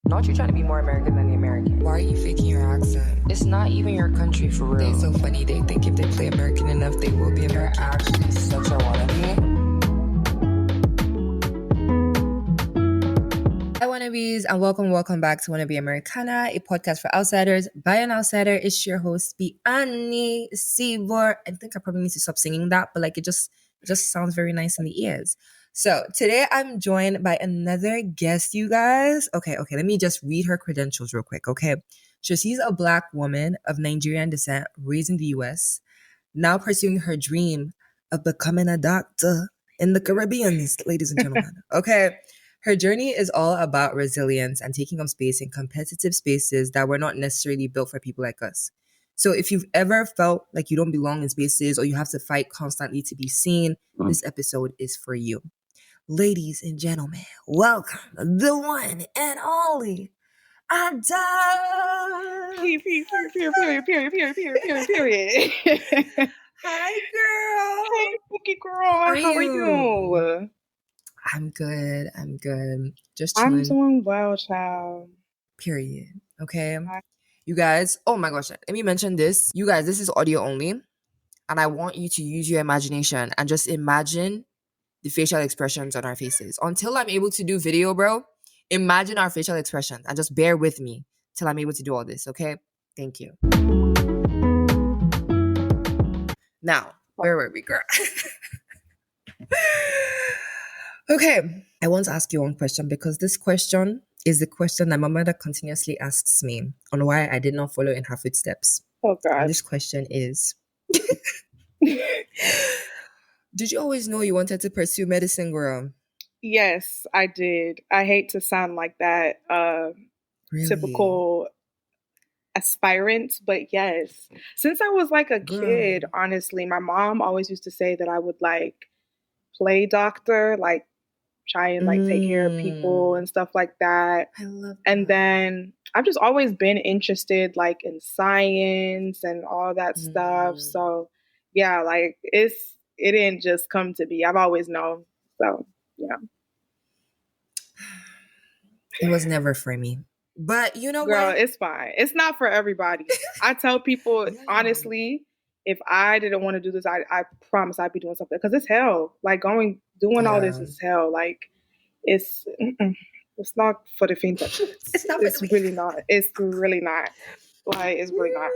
Not you trying to be more American than the American. Why are you faking your accent? It's not even your country for real. They're so funny. They think if they play American enough, they will be You're American. actually such a wannabe. Hi, wannabes, and welcome back to Wannabe Americana, a podcast for outsiders by an outsider. It's your host, Bianim Isibor. I think I probably need to stop singing that, but it just sounds very nice in the ears. So today I'm joined by another guest, you guys. Okay, let me just read her credentials real quick, okay? So she's a Black woman of Nigerian descent, raised in the US, now pursuing her dream of becoming a doctor in the Caribbean, ladies and gentlemen, okay? Her journey is all about resilience and taking up space in competitive spaces that were not necessarily built for people like us. So if you've ever felt like you don't belong in spaces or you have to fight constantly to be seen, this episode is for you. Ladies and gentlemen, welcome the one and only Ada. Period. Hi, girl. Hey, Cookie Girl. How are you? I'm good. Just I'm chilling. doing well, child. Period. Okay. You guys, oh my gosh, let me mention this. You guys, this is audio only. And I want you to use your imagination and just imagine the facial expressions on our faces. Until I'm able to do video, bro, imagine our facial expressions and just bear with me till I'm able to do all this, okay? Thank you. Now, where were we, girl? Okay, I want to ask you one question because this question is the question that my mother continuously asks me on why I did not follow in her footsteps. Oh, God. And this question is, did you always know you wanted to pursue medicine, girl? Yes, I did. I hate to sound like that Really? typical aspirant, but yes. Since I was like a kid, honestly, my mom always used to say that I would play doctor, try and take care of people and stuff like that. I love that. And then I've just always been interested in science and all that stuff. So yeah, it didn't just come to be. I've always known. So yeah. It was never for me. But you know Girl, what? it's fine. It's not for everybody. I tell people, honestly, if I didn't want to do this, I promise I'd be doing something. Because it's hell. Doing all this is hell. It's not for the faint of heart. It's really not. It's really not. It's really not.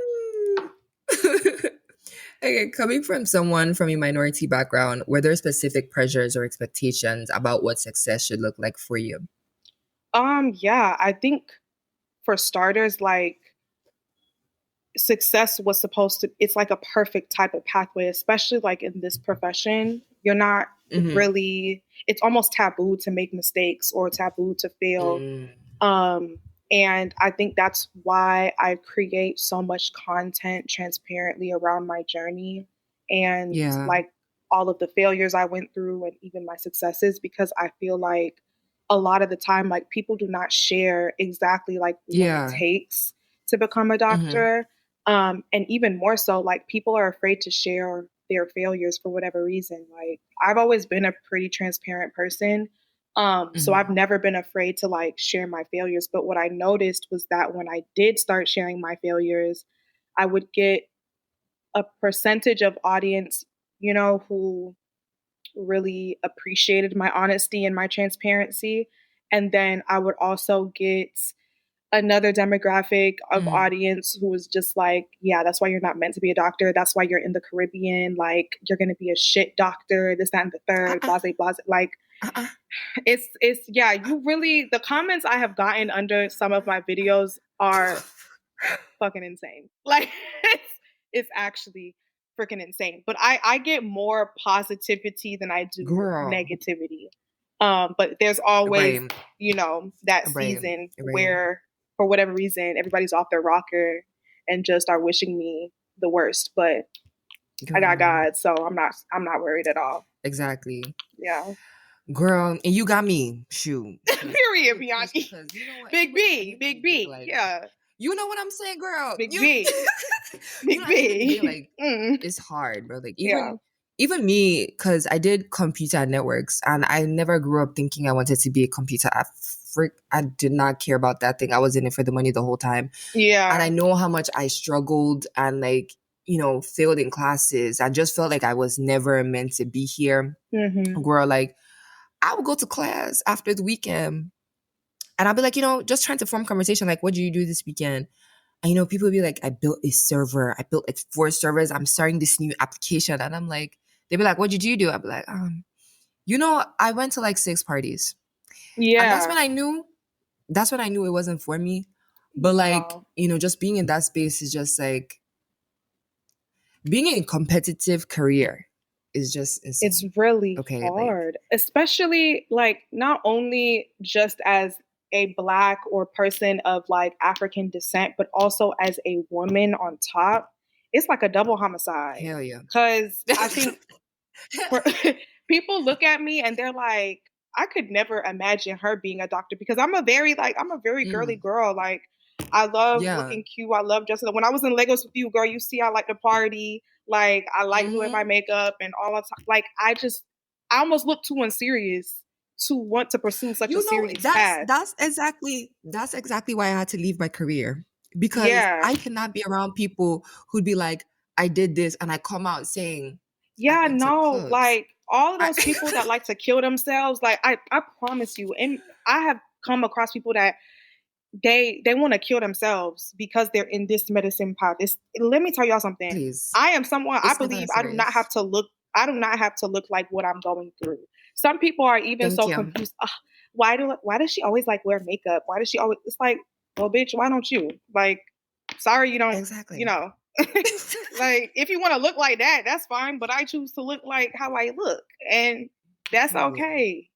Okay, coming from someone from a minority background, were there specific pressures or expectations about what success should look like for you? Yeah, I think for starters, success was supposed to, it's a perfect type of pathway, especially in this profession. You're not really, it's almost taboo to make mistakes or taboo to fail. And I think that's why I create so much content transparently around my journey and all of the failures I went through and even my successes, because I feel like a lot of the time, people do not share exactly what it takes to become a doctor. And even more so, people are afraid to share their failures for whatever reason. I've always been a pretty transparent person. So I've never been afraid to share my failures. But what I noticed was that when I did start sharing my failures, I would get a percentage of audience, who really appreciated my honesty and my transparency. And then I would also get another demographic of audience who was just yeah, that's why you're not meant to be a doctor. That's why you're in the Caribbean. You're going to be a shit doctor, this, that, and the third, blase, blase. It's yeah, you really, the comments I have gotten under some of my videos are fucking insane. It's actually freaking insane. But I get more positivity than I do negativity. But there's always, that season where, for whatever reason, everybody's off their rocker and just are wishing me the worst. But I got God, so I'm not worried at all. Exactly. Yeah. Girl, and you got me. Shoot. Period, Bianchi. Big B. Yeah. You know what I'm saying, girl? Big B. Big B. It's hard, bro. Even me, because I did computer networks and I never grew up thinking I wanted to be a computer I did not care about that thing. I was in it for the money the whole time. Yeah. And I know how much I struggled and like, you know, failed in classes. I just felt like I was never meant to be here. Girl, like I would go to class after the weekend and I'd be like, you know, just trying to form conversation. Like, what did you do this weekend? And, you know, people would be like, I built a server. I built like 4 servers. I'm starting this new application. And I'm like, they'd be like, what did you do? I'd be like, you know, I went to like 6 parties. Yeah. And that's when I knew it wasn't for me. But like, you know, just being in that space is just like, being in a competitive career is just insane. It's really hard, especially like not only just as a Black or person of like African descent, but also as a woman on top. It's like a double homicide. Hell yeah. Because I think people look at me and they're like, I could never imagine her being a doctor because I'm a very girly girl. Like I love looking cute. I love dressing up. When I was in Lagos with you, girl, you see I like to party. Like I like doing my makeup and all the time. Like I almost look too unserious to want to pursue such a serious path. That's exactly why I had to leave my career. Because I cannot be around people who'd be like, I did this and I come out saying, yeah, no, like all of those people that like to kill themselves, like I promise you, and I have come across people that they want to kill themselves because they're in this medicine path. Let me tell y'all something. Please. I am someone, I believe I do not have to look like what I'm going through. Some people are even confused. Why does she always like wear makeup? Why does she always, it's like, well, bitch, why don't you? Like, sorry, you don't, you know, like if you want to look like that, that's fine. But I choose to look like how I look and that's okay.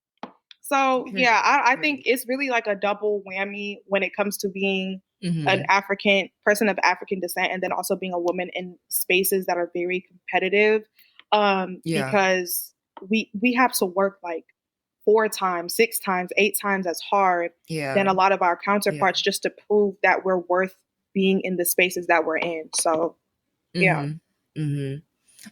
So yeah, I think it's really like a double whammy when it comes to being an African person of African descent and then also being a woman in spaces that are very competitive. Because we have to work like 4 times, 6 times, 8 times as hard than a lot of our counterparts just to prove that we're worth being in the spaces that we're in. So yeah.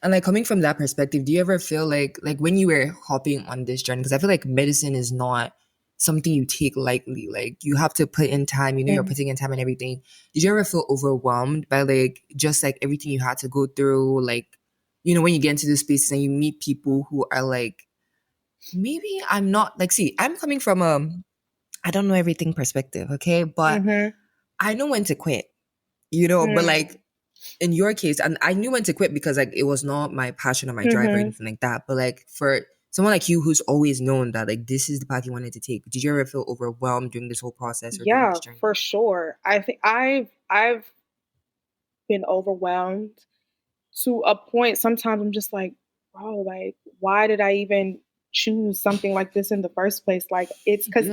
And like coming from that perspective, do you ever feel like when you were hopping on this journey, because I feel like medicine is not something you take lightly. Like you have to put in time, you know, you're putting in time and everything. Did you ever feel overwhelmed by like just like everything you had to go through? Like, you know, when you get into this space and you meet people who are like, maybe I'm not like, see, I'm coming from I don't know everything perspective, okay? But I know when to quit, you know, but like in your case, and I knew when to quit because like it was not my passion or my drive or anything like that. But like for someone like you who's always known that like this is the path you wanted to take, did you ever feel overwhelmed during this whole process? Or during this journey? For sure. I think I've been overwhelmed to a point. Sometimes I'm just like, bro, like why did I even choose something like this in the first place? Like it's because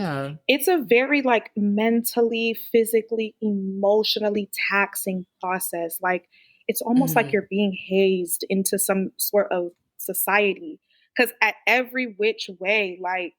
it's a very like mentally, physically, emotionally taxing process. Like it's almost like you're being hazed into some sort of society because at every which way, like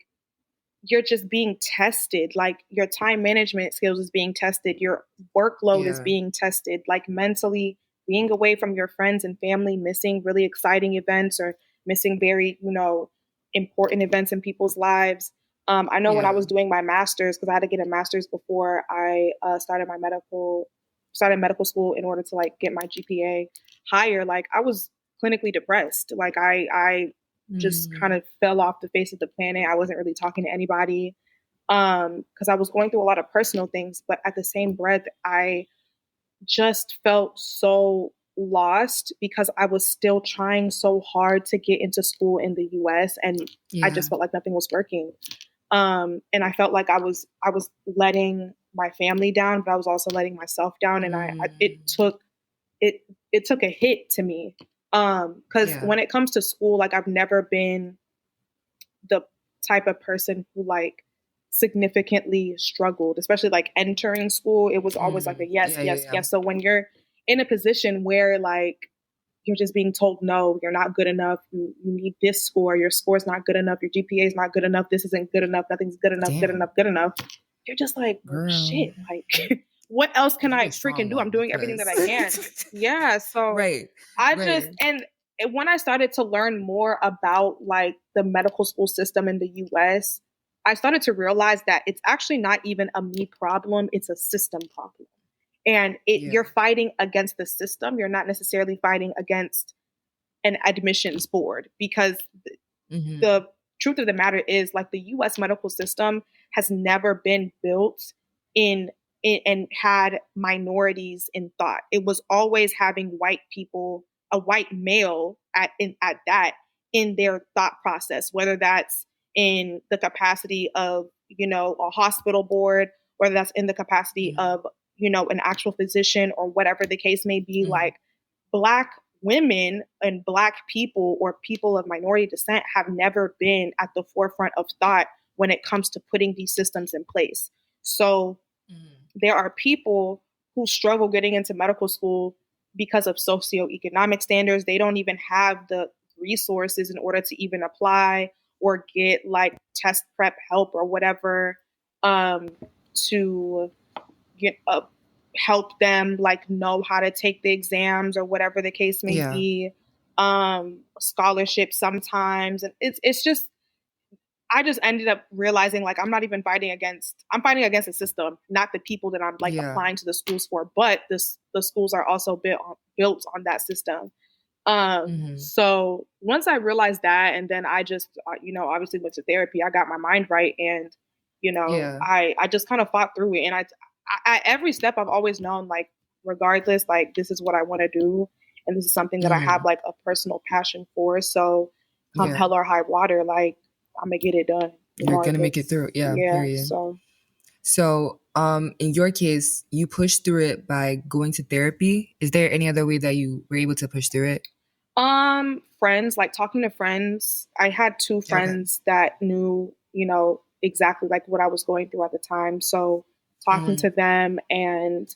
you're just being tested. Like your time management skills is being tested. Your workload is being tested. Like mentally being away from your friends and family, missing really exciting events or missing very, you know, important events in people's lives. I know when I was doing my master's, because I had to get a master's before I started medical school in order to like get my GPA higher. Like I was clinically depressed. Like I just kind of fell off the face of the planet. I wasn't really talking to anybody because I was going through a lot of personal things. But at the same breath, I just felt so lost because I was still trying so hard to get into school in the US and I just felt like nothing was working. And I felt like I was letting my family down, but I was also letting myself down. And it took a hit to me. Cause when it comes to school, like I've never been the type of person who like significantly struggled, especially like entering school. It was always like a yes. So when you're in a position where like you're just being told, no, you're not good enough. You need this score. Your score's not good enough. Your GPA is not good enough. This isn't good enough. Nothing's good enough, good enough. You're just like, oh, shit, like what else can I freaking do? I'm doing everything that I can. So and when I started to learn more about like the medical school system in the US, I started to realize that it's actually not even a me problem, it's a system problem. And you're fighting against the system. You're not necessarily fighting against an admissions board, because the truth of the matter is, like, the US medical system has never been built in and had minorities in thought. It was always having white people, a white male at that, in their thought process, whether that's in the capacity of, a hospital board, whether that's in the capacity of, an actual physician, or whatever the case may be. Like, Black women and Black people, or people of minority descent, have never been at the forefront of thought when it comes to putting these systems in place. So there are people who struggle getting into medical school because of socioeconomic standards. They don't even have the resources in order to even apply or get like test prep help or whatever, to get help them like know how to take the exams or whatever the case may be. Scholarships sometimes, and it's just, I just ended up realizing, like, I'm fighting against the system, not the people that I'm like applying to the schools for, but the schools are also built on that system. So once I realized that, and then I just, obviously went to therapy, I got my mind right. And, I just kind of fought through it. And I every step I've always known, like, regardless, like, this is what I want to do. And this is something that I have like a personal passion for. So come hell or high water, like, I'm gonna get it done. You're gonna make it through. Yeah. Period. So, in your case, you pushed through it by going to therapy. Is there any other way that you were able to push through it? Friends, like talking to friends. I had two friends that knew, exactly like what I was going through at the time. So talking to them and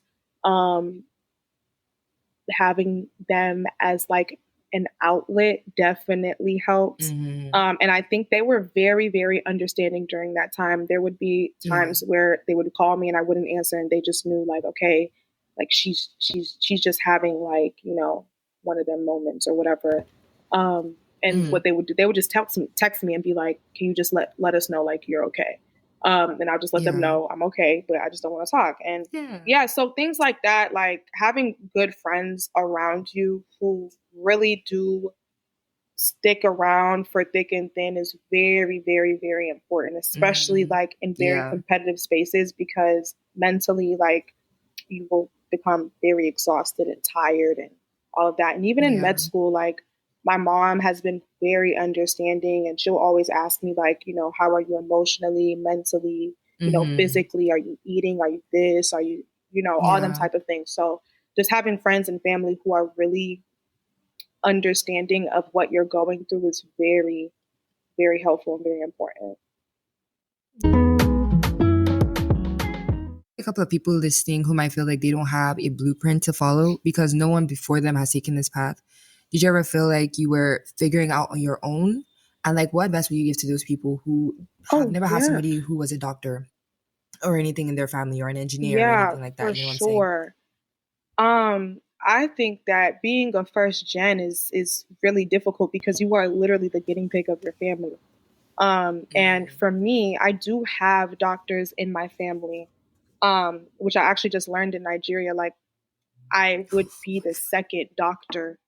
having them as like an outlet definitely helped. And I think they were very, very understanding during that time. There would be times where they would call me and I wouldn't answer, and they just knew, like, okay, like she's just having, like, one of them moments or whatever. And what they would do, they would just text me and be like, can you just let us know, like, you're okay? And I'll just let them know I'm okay, but I just don't want to talk. And so things like that, like having good friends around you who really do stick around for thick and thin is very, very, very important, especially like in very competitive spaces, because mentally, like, you will become very exhausted and tired and all of that. And even in med school, like, my mom has been very understanding, and she'll always ask me, like, how are you emotionally, mentally, physically? Are you eating? Are you this? Are you, all them type of things. So just having friends and family who are really understanding of what you're going through is very, very helpful and very important. A couple of people listening who might feel like they don't have a blueprint to follow because no one before them has taken this path. Did you ever feel like you were figuring out on your own? And like, what advice would you give to those people who have never had somebody who was a doctor or anything in their family, or an engineer or anything like that? For sure. I think that being a first gen is really difficult because you are literally the guinea pig of your family. And for me, I do have doctors in my family, which I actually just learned in Nigeria. Like, I would be the second doctor.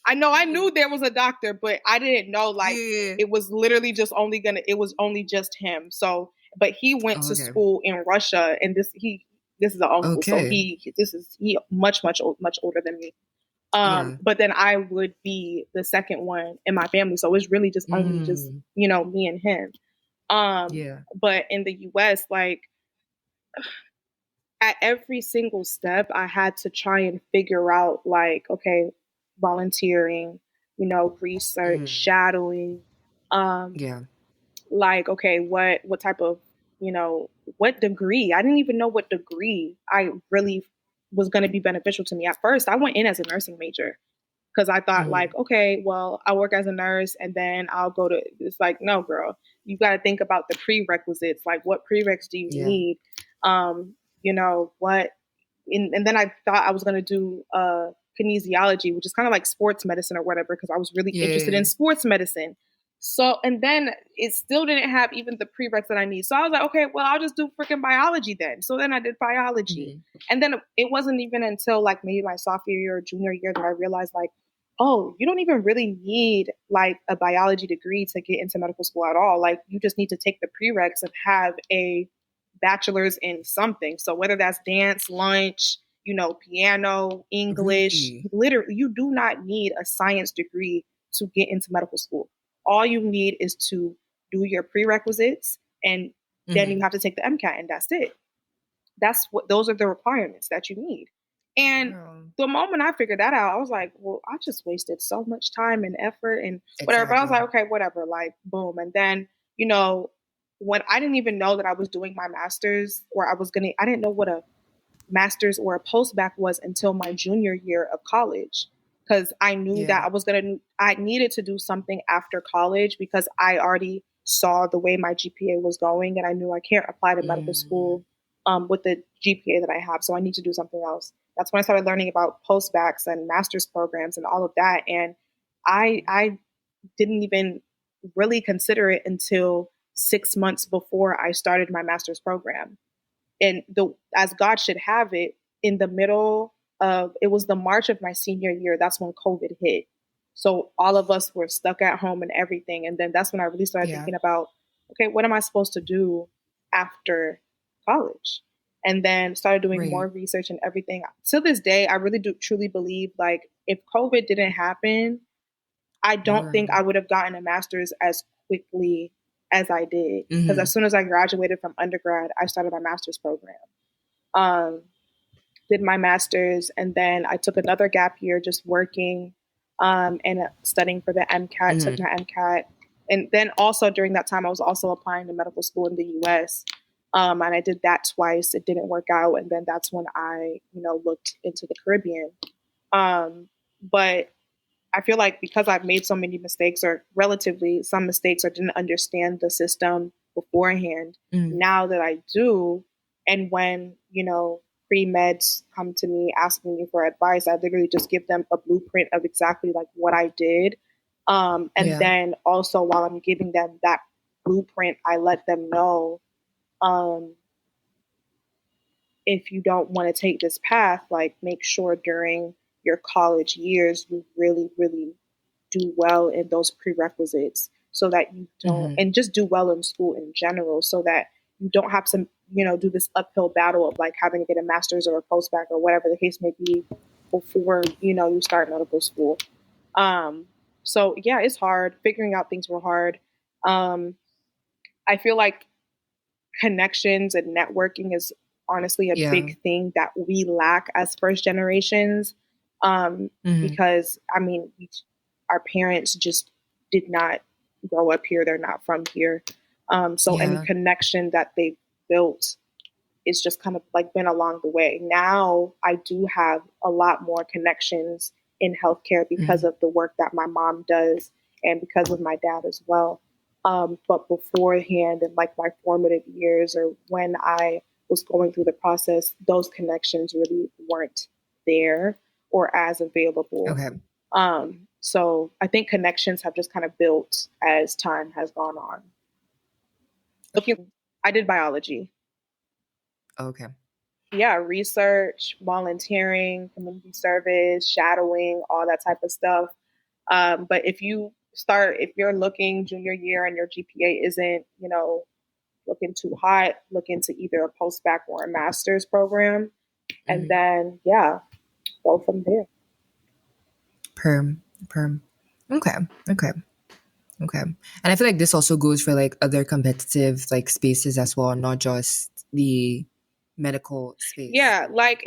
I know I knew there was a doctor, but I didn't know, like, it was literally just it was only just him. So, but he went to school in Russia, and this is an uncle. So he much older than me. But then I would be the second one in my family. So it's really just only just, me and him. But in the US, like, at every single step, I had to try and figure out, like, okay, volunteering, research, shadowing, like, okay, what type of, what degree? I didn't even know what degree I really was going to be beneficial to me. At first, I went in as a nursing major because I thought, like, okay, well, I'll work as a nurse and then I'll go to, it's like, no, girl, you got to think about the prerequisites. Like, what prereqs do you need? What, and then I thought I was going to do kinesiology, which is kind of like sports medicine or whatever, because I was really interested in sports medicine. So, and then it still didn't have even the prereqs that I need. So I was like, okay, well, I'll just do freaking biology then. So then I did biology. And then it wasn't even until like maybe my sophomore year or junior year that I realized like, oh, you don't even really need like a biology degree to get into medical school at all. Like you just need to take the prereqs and have a bachelor's in something. So whether that's dance, lunch, piano, English, literally, you do not need a science degree to get into medical school. All you need is to do your prerequisites, and then you have to take the MCAT, and that's it. Those are the requirements that you need. And the moment I figured that out, I was like, well, I just wasted so much time and effort and whatever. But I was like, okay, whatever, like boom. And then, when I didn't even know that I was doing my master's, or I didn't know what a master's or a post-bac was until my junior year of college. Because I knew that I needed to do something after college because I already saw the way my GPA was going, and I knew I can't apply to medical school with the GPA that I have. So I need to do something else. That's when I started learning about post-bacs and master's programs and all of that. And I didn't even really consider it until 6 months before I started my master's program. And as God should have it, in the middle of, it was the March of my senior year, that's when COVID hit. So all of us were stuck at home and everything. And then that's when I really started thinking about, okay, what am I supposed to do after college? And then started doing more research and everything. To this day, I really do truly believe, like, if COVID didn't happen, I don't think I would have gotten a master's as quickly as I did. Because as soon as I graduated from undergrad, I started my master's program. Did my master's, and then I took another gap year just working and studying for the MCAT, took my MCAT. And then also during that time, I was also applying to medical school in the US. And I did that twice. It didn't work out. And then that's when I, looked into the Caribbean. But I feel like because I've made so many mistakes, or relatively some mistakes, or didn't understand the system beforehand, now that I do, and when, pre-meds come to me asking me for advice, I literally just give them a blueprint of exactly like what I did. Then also while I'm giving them that blueprint, I let them know, if you don't want to take this path, like make sure during your college years, you really, really do well in those prerequisites so that you don't, and just do well in school in general so that you don't have to, do this uphill battle of like having to get a master's or a post-bac or whatever the case may be before, you start medical school. So yeah, it's hard. Figuring out things were hard. I feel like connections and networking is honestly a big thing that we lack as first generations. Because our parents just did not grow up here. They're not from here. So any connection that they've built is just kind of like been along the way. Now I do have a lot more connections in healthcare because of the work that my mom does and because of my dad as well. But beforehand, in like my formative years, or when I was going through the process, those connections really weren't there or as available. Okay. So I think connections have just kind of built as time has gone on. I did biology. Okay. Yeah, research, volunteering, community service, shadowing, all that type of stuff. But if you're looking junior year and your GPA isn't, looking too hot, look into either a post-bac or a master's program. And then, go from there. Perm. Okay. And I feel like this also goes for like other competitive like spaces as well, not just the medical space. Yeah, like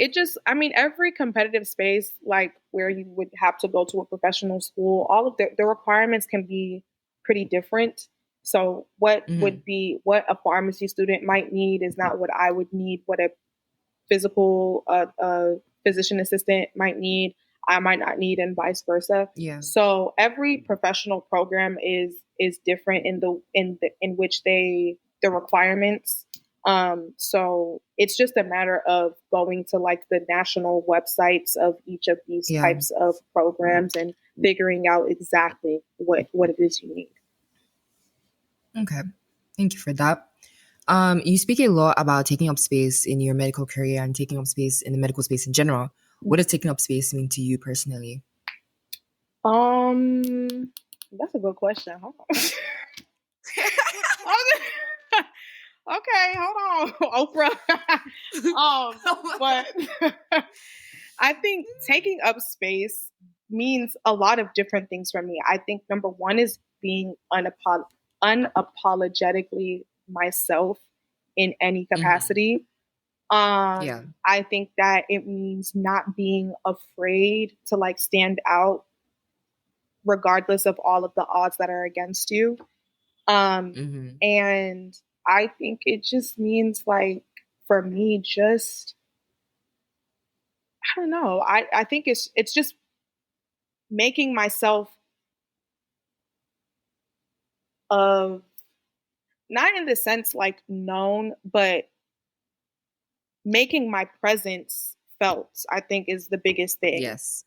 every competitive space, like where you would have to go to a professional school, all of the requirements can be pretty different. So what what a pharmacy student might need is not what I would need. What a physician assistant might need, I might not need, and vice versa. Yeah. So every professional program is different in which the requirements. So it's just a matter of going to like the national websites of each of these types of programs and figuring out exactly what it is you need. Okay. Thank you for that. You speak a lot about taking up space in your medical career and taking up space in the medical space in general. What does taking up space mean to you personally? That's a good question. Hold on. Okay, hold on, Oprah. But I think taking up space means a lot of different things for me. I think number one is being unapologetically myself in any capacity. Yeah. I think that it means not being afraid to like stand out regardless of all of the odds that are against you. And I think it just means like for me, just I don't know. I think it's just making myself of not in the sense like known, but making my presence felt, I think is the biggest thing. Yes.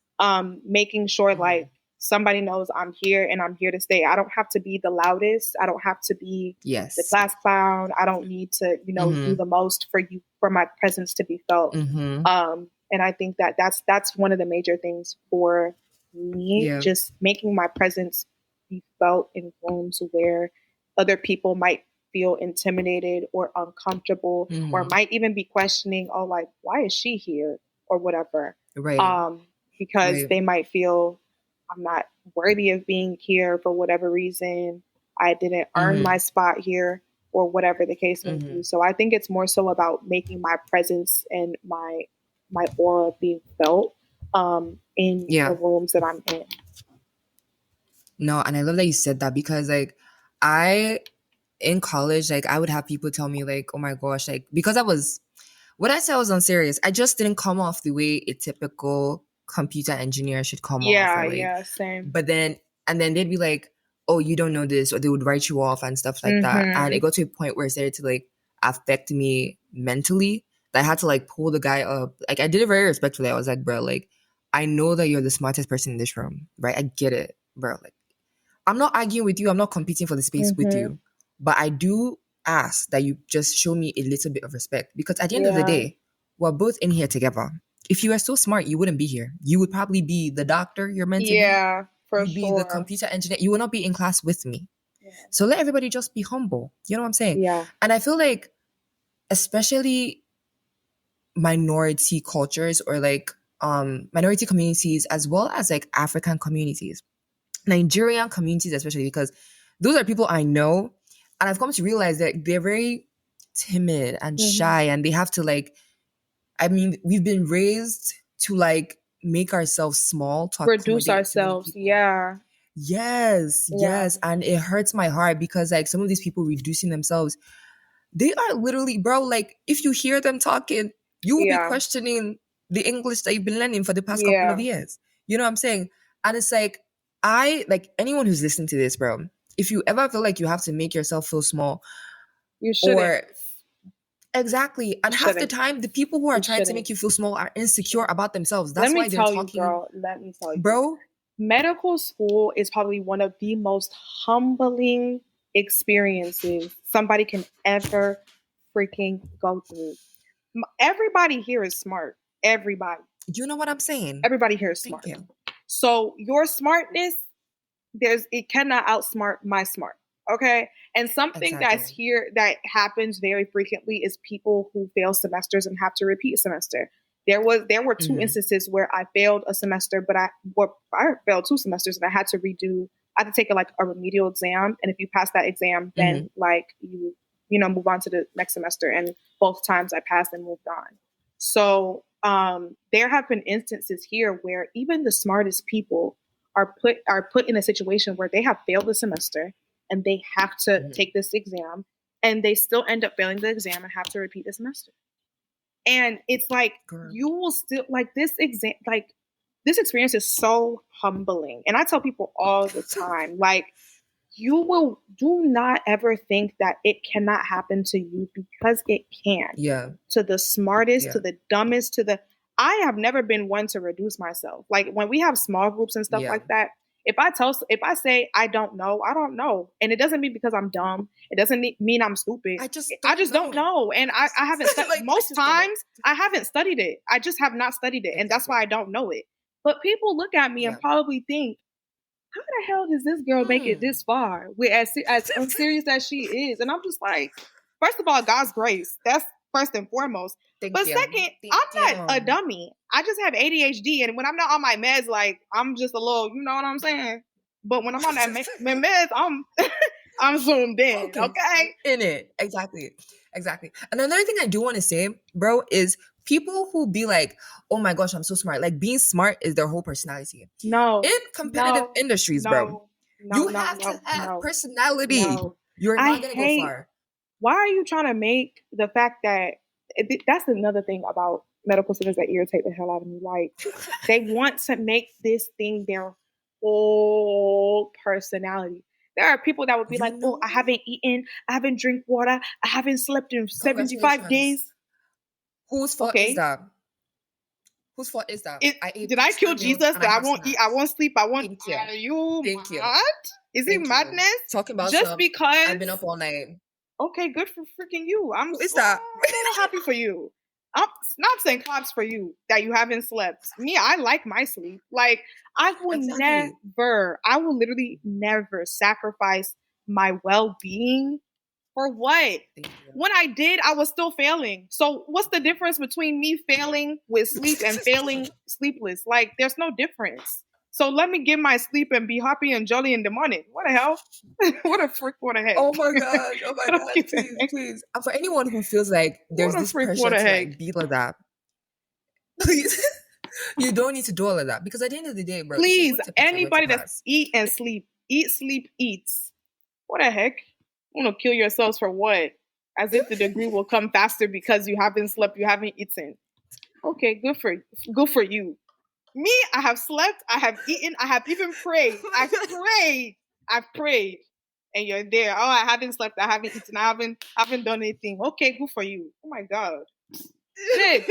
Making sure like somebody knows I'm here and I'm here to stay. I don't have to be the loudest. I don't have to be the class clown. I don't need to, do the most for my presence to be felt. And I think that that's one of the major things for me, just making my presence be felt in rooms where other people might feel intimidated or uncomfortable or might even be questioning, oh, like, why is she here or whatever? Right. Because they might feel I'm not worthy of being here for whatever reason. I didn't earn my spot here or whatever the case may be. So I think it's more so about making my presence and my aura being felt in the rooms that I'm in. No, and I love that you said that because like in college, like I would have people tell me like, oh my gosh, like because when I say I was unserious, I just didn't come off the way a typical computer engineer should come off. Or, like, yeah, same. But then they'd be like, oh, you don't know this, or they would write you off and stuff like that. And it got to a point where it started to like affect me mentally. That I had to like pull the guy up. Like I did it very respectfully. I was like, bro, like I know that you're the smartest person in this room, right? I get it, bro. Like I'm not arguing with you. I'm not competing for the space with you. But I do ask that you just show me a little bit of respect. Because at the end of the day, we're both in here together. If you were so smart, you wouldn't be here. You would probably be the doctor you're meant to be. Yeah, for You'd be the computer engineer. You would not be in class with me. Yeah. So let everybody just be humble. You know what I'm saying? Yeah. And I feel like, especially minority cultures or like minority communities, as well as like African communities, Nigerian communities especially, because those are people I know, and I've come to realize that they're very timid and shy, and they have to like, I mean, we've been raised to like make ourselves small to reduce ourselves. Yeah. Yes, and it hurts my heart because like some of these people reducing themselves, they are literally, bro, like if you hear them talking, you will be questioning the English that you've been learning for the past couple of years. You know what I'm saying? And it's like, anyone who's listening to this, bro, if you ever feel like you have to make yourself feel small, you shouldn't. Exactly. And half the time, the people who are trying to make you feel small are insecure about themselves. That's why they're talking. Let me tell you, bro. Medical school is probably one of the most humbling experiences somebody can ever freaking go through. Everybody here is smart. Everybody. You know what I'm saying? Everybody here is smart. So your smartness, it cannot outsmart my smart. Okay. And something that's here that happens very frequently is people who fail semesters and have to repeat a semester. There were two instances where I failed a semester, but I failed 2 semesters and I had to take a remedial exam. And if you pass that exam, then like you move on to the next semester. And both times I passed and moved on. So there have been instances here where even the smartest people are put in a situation where they have failed the semester and they have to take this exam, and they still end up failing the exam and have to repeat the semester. And it's like, you will still like this exam, like this experience is so humbling. And I tell people all the time, like, do not ever think that it cannot happen to you, because it can. Yeah. To the smartest, to the dumbest, I have never been one to reduce myself. Like when we have small groups and stuff like that, If I say I don't know, I don't know. And it doesn't mean because I'm dumb. It doesn't mean I'm stupid. I just don't know. And I haven't studied. Most times I haven't studied it. I just have not studied it. And that's why I don't know it. But people look at me and probably think, how the hell does this girl make it this far? As unserious as she is. And I'm just like, first of all, God's grace. That's first and foremost. Second, I'm not a dummy. I just have ADHD. And when I'm not on my meds, like, I'm just a little, you know what I'm saying? But when I'm on that meds, I'm zoomed in, okay? In it. Exactly. And another thing I do want to say, bro, is people who be like, oh my gosh, I'm so smart. Like, being smart is their whole personality. No. In competitive industries, bro, you have to have personality. No. You're not going to go far. Why are you trying to make the fact that that's another thing about medical students that irritate the hell out of me. Like, they want to make this thing their whole personality. There are people that would be like, oh, I haven't eaten, I haven't drank water, I haven't slept in 75 days. Whose fault is that? Whose fault is that? Did I kill Jesus that I won't eat, I won't sleep, I won't... Are you mad? Is it madness? Talking about just because I've been up all night. Okay, good for freaking you. I'm so happy for you. I'm not saying claps for you that you haven't slept. Me, I like my sleep. Like, I will literally never sacrifice my well-being for what? When I did, I was still failing. So what's the difference between me failing with sleep and failing sleepless? Like, there's no difference. So let me get my sleep and be happy and jolly in the morning. What the hell? What a frick, what a heck. Oh my God. Please. For anyone who feels like there's this pressure to like be like that, please, you don't need to do all of that. Because at the end of the day, bro. Please, anybody that eat, sleep, eats. What the heck? You want to kill yourselves for what? As if the degree will come faster because you haven't slept, you haven't eaten. Okay, good for you. Me, I have slept, I have eaten, I have even prayed. I've prayed. And you're there. Oh, I haven't slept, I haven't eaten, I haven't done anything. Okay, good for you. Oh my God. Shit.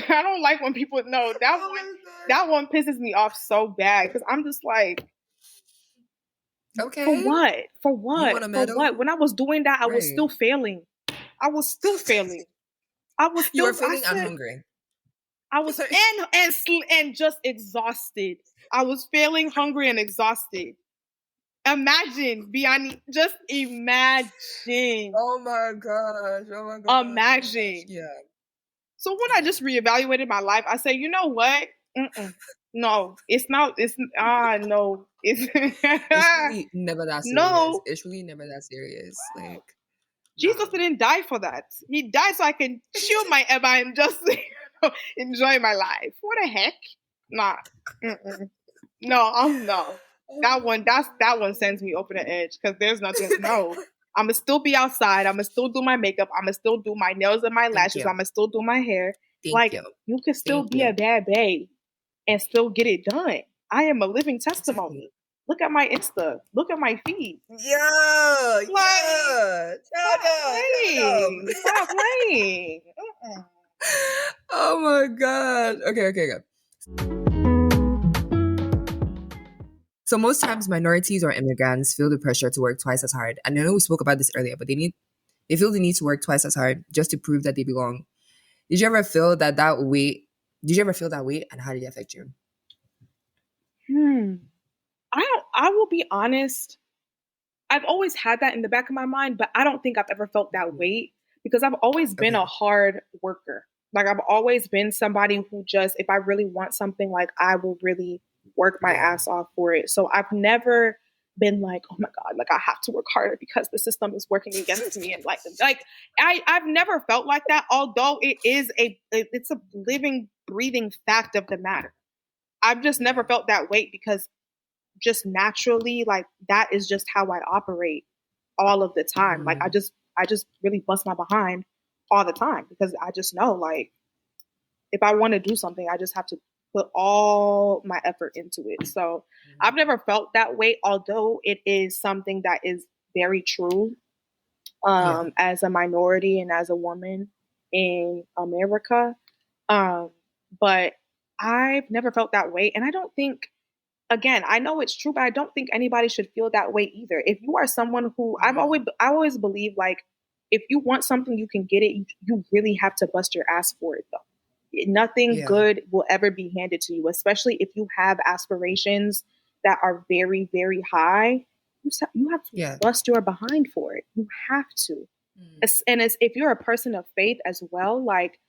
I don't like when people know that one pisses me off so bad because I'm just like, okay. For what? When I was doing that, I was still failing. You were failing and hungry. I was and just exhausted. I was failing, hungry, and exhausted. Imagine, Bianim, just imagine. Oh my gosh. Imagine. Yeah. So when I just reevaluated my life, I said, you know what? No, it's not. No. It's really never that serious. No. It's really never that serious. Like, Jesus didn't die for that. He died so I can chill my Eba and just enjoy my life. What the heck? Nah. No. That one sends me over the edge because there's nothing. No. I'm going to still be outside. I'm going to still do my makeup. I'm going to still do my nails and my lashes. I'm going to still do my hair. You can still be a bad babe and still get it done. I am a living testimony. Exactly. Look at my Insta. Look at my feed. Yeah. Stop playing. Oh my God. Okay. So most times minorities or immigrants feel the pressure to work twice as hard. And I know we spoke about this earlier, but they feel the need to work twice as hard just to prove that they belong. Did you ever feel that way? And how did it affect you? I will be honest. I've always had that in the back of my mind, but I don't think I've ever felt that weight because I've always been a hard worker. Like, I've always been somebody who just, if I really want something, like, I will really work my ass off for it. So I've never been like, oh my God, like, I have to work harder because the system is working against me. And like I've never felt like that, although it's a living, breathing fact of the matter. I've just never felt that weight because just naturally, like, that is just how I operate all of the time. Like, I just really bust my behind all the time because I just know, like, if I want to do something, I just have to put all my effort into it. So I've never felt that way, although it is something that is very true as a minority and as a woman in America. But I've never felt that way. And I don't think again, I know it's true, but I don't think anybody should feel that way either. If you are someone who I always believe, like, if you want something, you can get it. You really have to bust your ass for it, though. Nothing good will ever be handed to you, especially if you have aspirations that are very, very high. You have to bust your behind for it. You have to. And if you're a person of faith as well, like,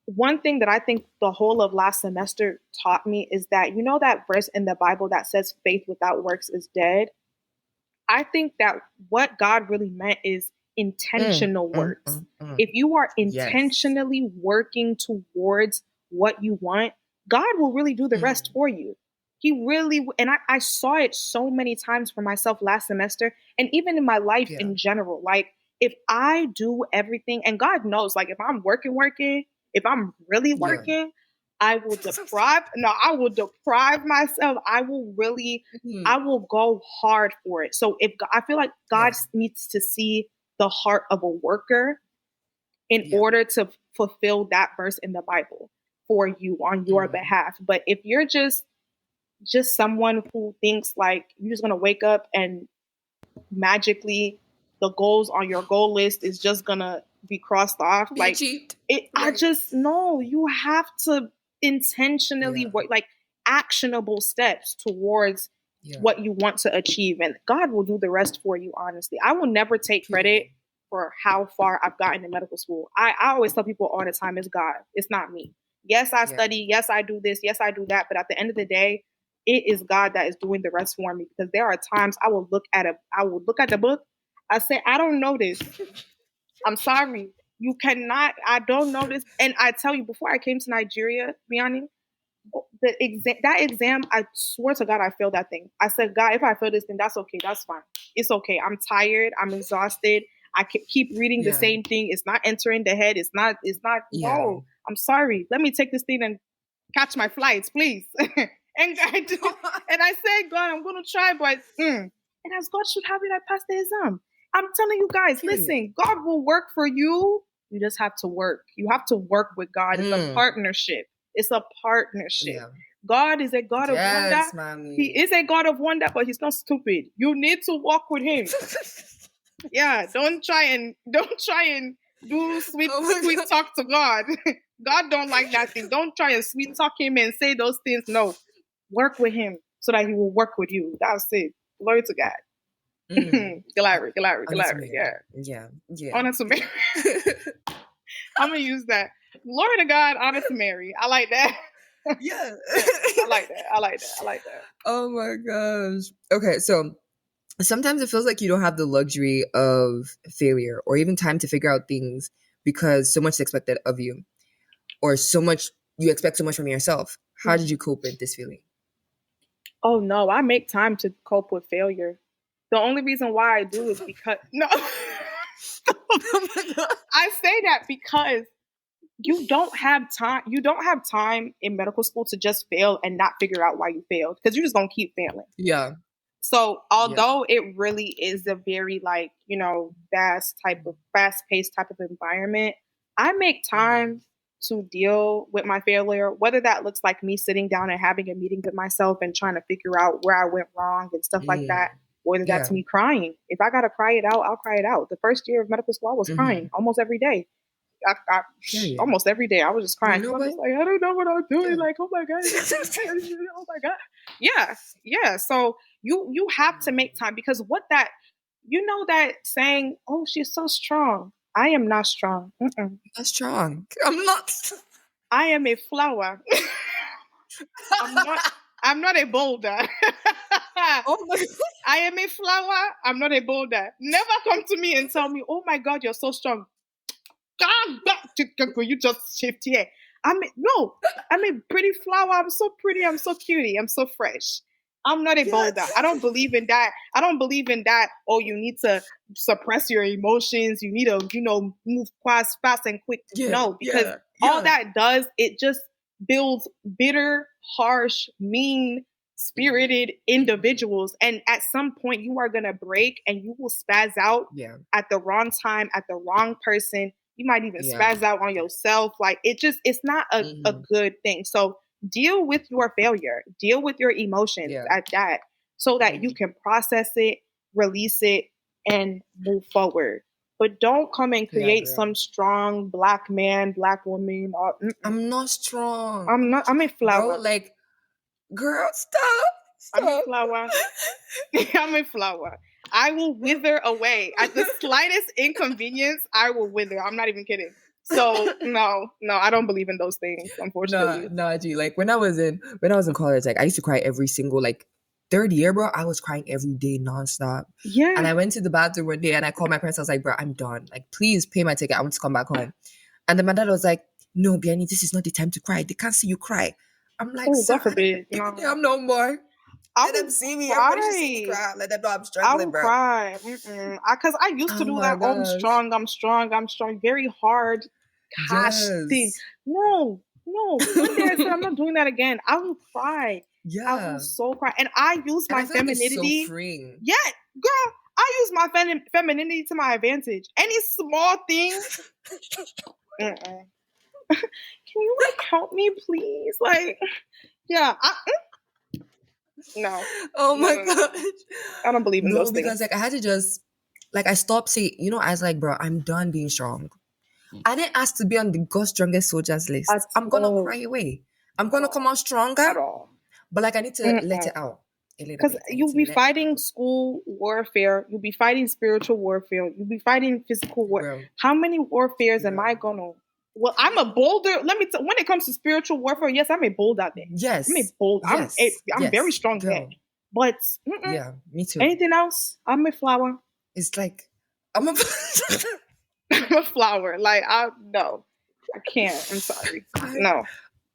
one thing that I think the whole of last semester taught me is that, you know, that verse in the Bible that says faith without works is dead. I think that what God really meant is intentional works. If you are intentionally working towards what you want, God will really do the rest for you. He really, and I saw it so many times for myself last semester, and even in my life in general. Like, if I do everything, and God knows, like, if I'm working, if I'm really working, I will deprive myself. I will go hard for it. So I feel like God needs to see the heart of a worker in order to fulfill that verse in the Bible for you on your behalf. But if you're just someone who thinks like you're just going to wake up and magically the goals on your goal list is just going to be crossed off, like I just know you have to intentionally work, like, actionable steps towards what you want to achieve, and God will do the rest for you. Honestly, I will never take credit for how far I've gotten in medical school. I always tell people all the time, it's God, it's not me. Yes, I study, yes, I do this, yes, I do that, but at the end of the day, it is God that is doing the rest for me, because there are times I will look at the book, I say, I don't know this. I'm sorry. You cannot. I don't know this. And I tell you, before I came to Nigeria, Bianim, that exam, I swear to God, I failed that thing. I said, God, if I fail this thing, that's okay. That's fine. It's okay. I'm tired. I'm exhausted. I keep reading the same thing. It's not entering the head. It's not. No, I'm sorry. Let me take this thing and catch my flights, please. And I do. And I said, God, I'm going to try, but and as God should have it, I passed the exam. I'm telling you guys, listen, God will work for you. You just have to work. You have to work with God. It's a partnership. It's a partnership. Yeah. God is a God of wonder. Mommy. He is a God of wonder, but he's not stupid. You need to walk with him. Don't try and do sweet talk to God. God don't like that thing. Don't try and sweet talk him and say those things. No, work with him so that he will work with you. That's it. Glory to God. Glory. Yeah. Honor to Mary. I'm gonna use that. Glory to God, honor to Mary. I like that. Yeah. I like that. Oh my gosh. Okay, so sometimes it feels like you don't have the luxury of failure or even time to figure out things because so much is expected of you, or you expect so much from yourself. How did you cope with this feeling? Oh no, I make time to cope with failure. The only reason why I do is because I say that because you don't have time. You don't have time in medical school to just fail and not figure out why you failed, because you're just gonna keep failing. Yeah. So although it really is a very, like, fast-paced type of environment, I make time to deal with my failure, whether that looks like me sitting down and having a meeting with myself and trying to figure out where I went wrong and stuff like that, whether that's me crying. If I got to cry it out, I'll cry it out. The first year of medical school, I was crying almost every day. Almost every day, I was just crying. I was like, I don't know what I'm doing. Like, oh my God. Oh my God. Yeah. So you have to make time, because that saying, oh, she's so strong. I am not strong. Not strong. I'm not. I am a flower. I'm not a boulder. Oh my God. I am a flower. I'm not a boulder. Never come to me and tell me, oh my God, you're so strong. You just shift here. I'm a pretty flower. I'm so pretty. I'm so cutie. I'm so fresh. I'm not a boulder. I don't believe in that. Oh, you need to suppress your emotions. You need to, move fast and quick. No, because all that does, it just builds bitter, harsh, mean-spirited individuals. And at some point, you are going to break and you will spaz out at the wrong time, at the wrong person. You might even spaz out on yourself. Like, it's not a good thing. So deal with your failure, deal with your emotions at that, so that you can process it, release it, and move forward. But don't come and create some strong black man, black woman. I'm not strong. I'm a flower. Bro, like, girl, stop. I'm a flower. I'm a flower. I will wither away at the slightest inconvenience. I will wither. I'm not even kidding. So no, I don't believe in those things, unfortunately. No, G. Like when I was in college, like I used to cry every single third year, bro. I was crying every day nonstop. Yeah. And I went to the bathroom one day and I called my parents. I was like, bro, I'm done. Like, please pay my ticket. I want to come back home. And then my dad was like, no, Biani, this is not the time to cry. They can't see you cry. I'm like, God forbid. I'm no more. Let them see me. Everybody should see me cry. Let them know I'm struggling, bro. I will cry. Because I used to do that. Oh, I'm strong. Very hard. Gosh, thing. No. One day I said, I'm not doing that again. I will cry. Yeah. I will so cry. And I use my femininity. Like it's so freeing. Yeah, girl. I use my femininity to my advantage. Any small thing. Can you help me, please? Like, yeah. No. Oh my gosh. I don't believe in those things. Because I had to just I stopped saying, I was like, bro, I'm done being strong. I didn't ask to be on the God's Strongest Soldiers list. I'm gonna cry away. I'm gonna come out stronger. At all. But I need to let it out. Because you'll be fighting school warfare, you'll be fighting spiritual warfare, you'll be fighting physical warfare. How many warfares am I gonna? Well, I'm a bolder. Let me when it comes to spiritual warfare, yes, I'm a bold out there. Yes, I'm a bold. Yes. I'm very strong there. But yeah, me too. Anything else? I'm a flower. It's like I'm a I'm a flower. Like no, I can't. I'm sorry. No,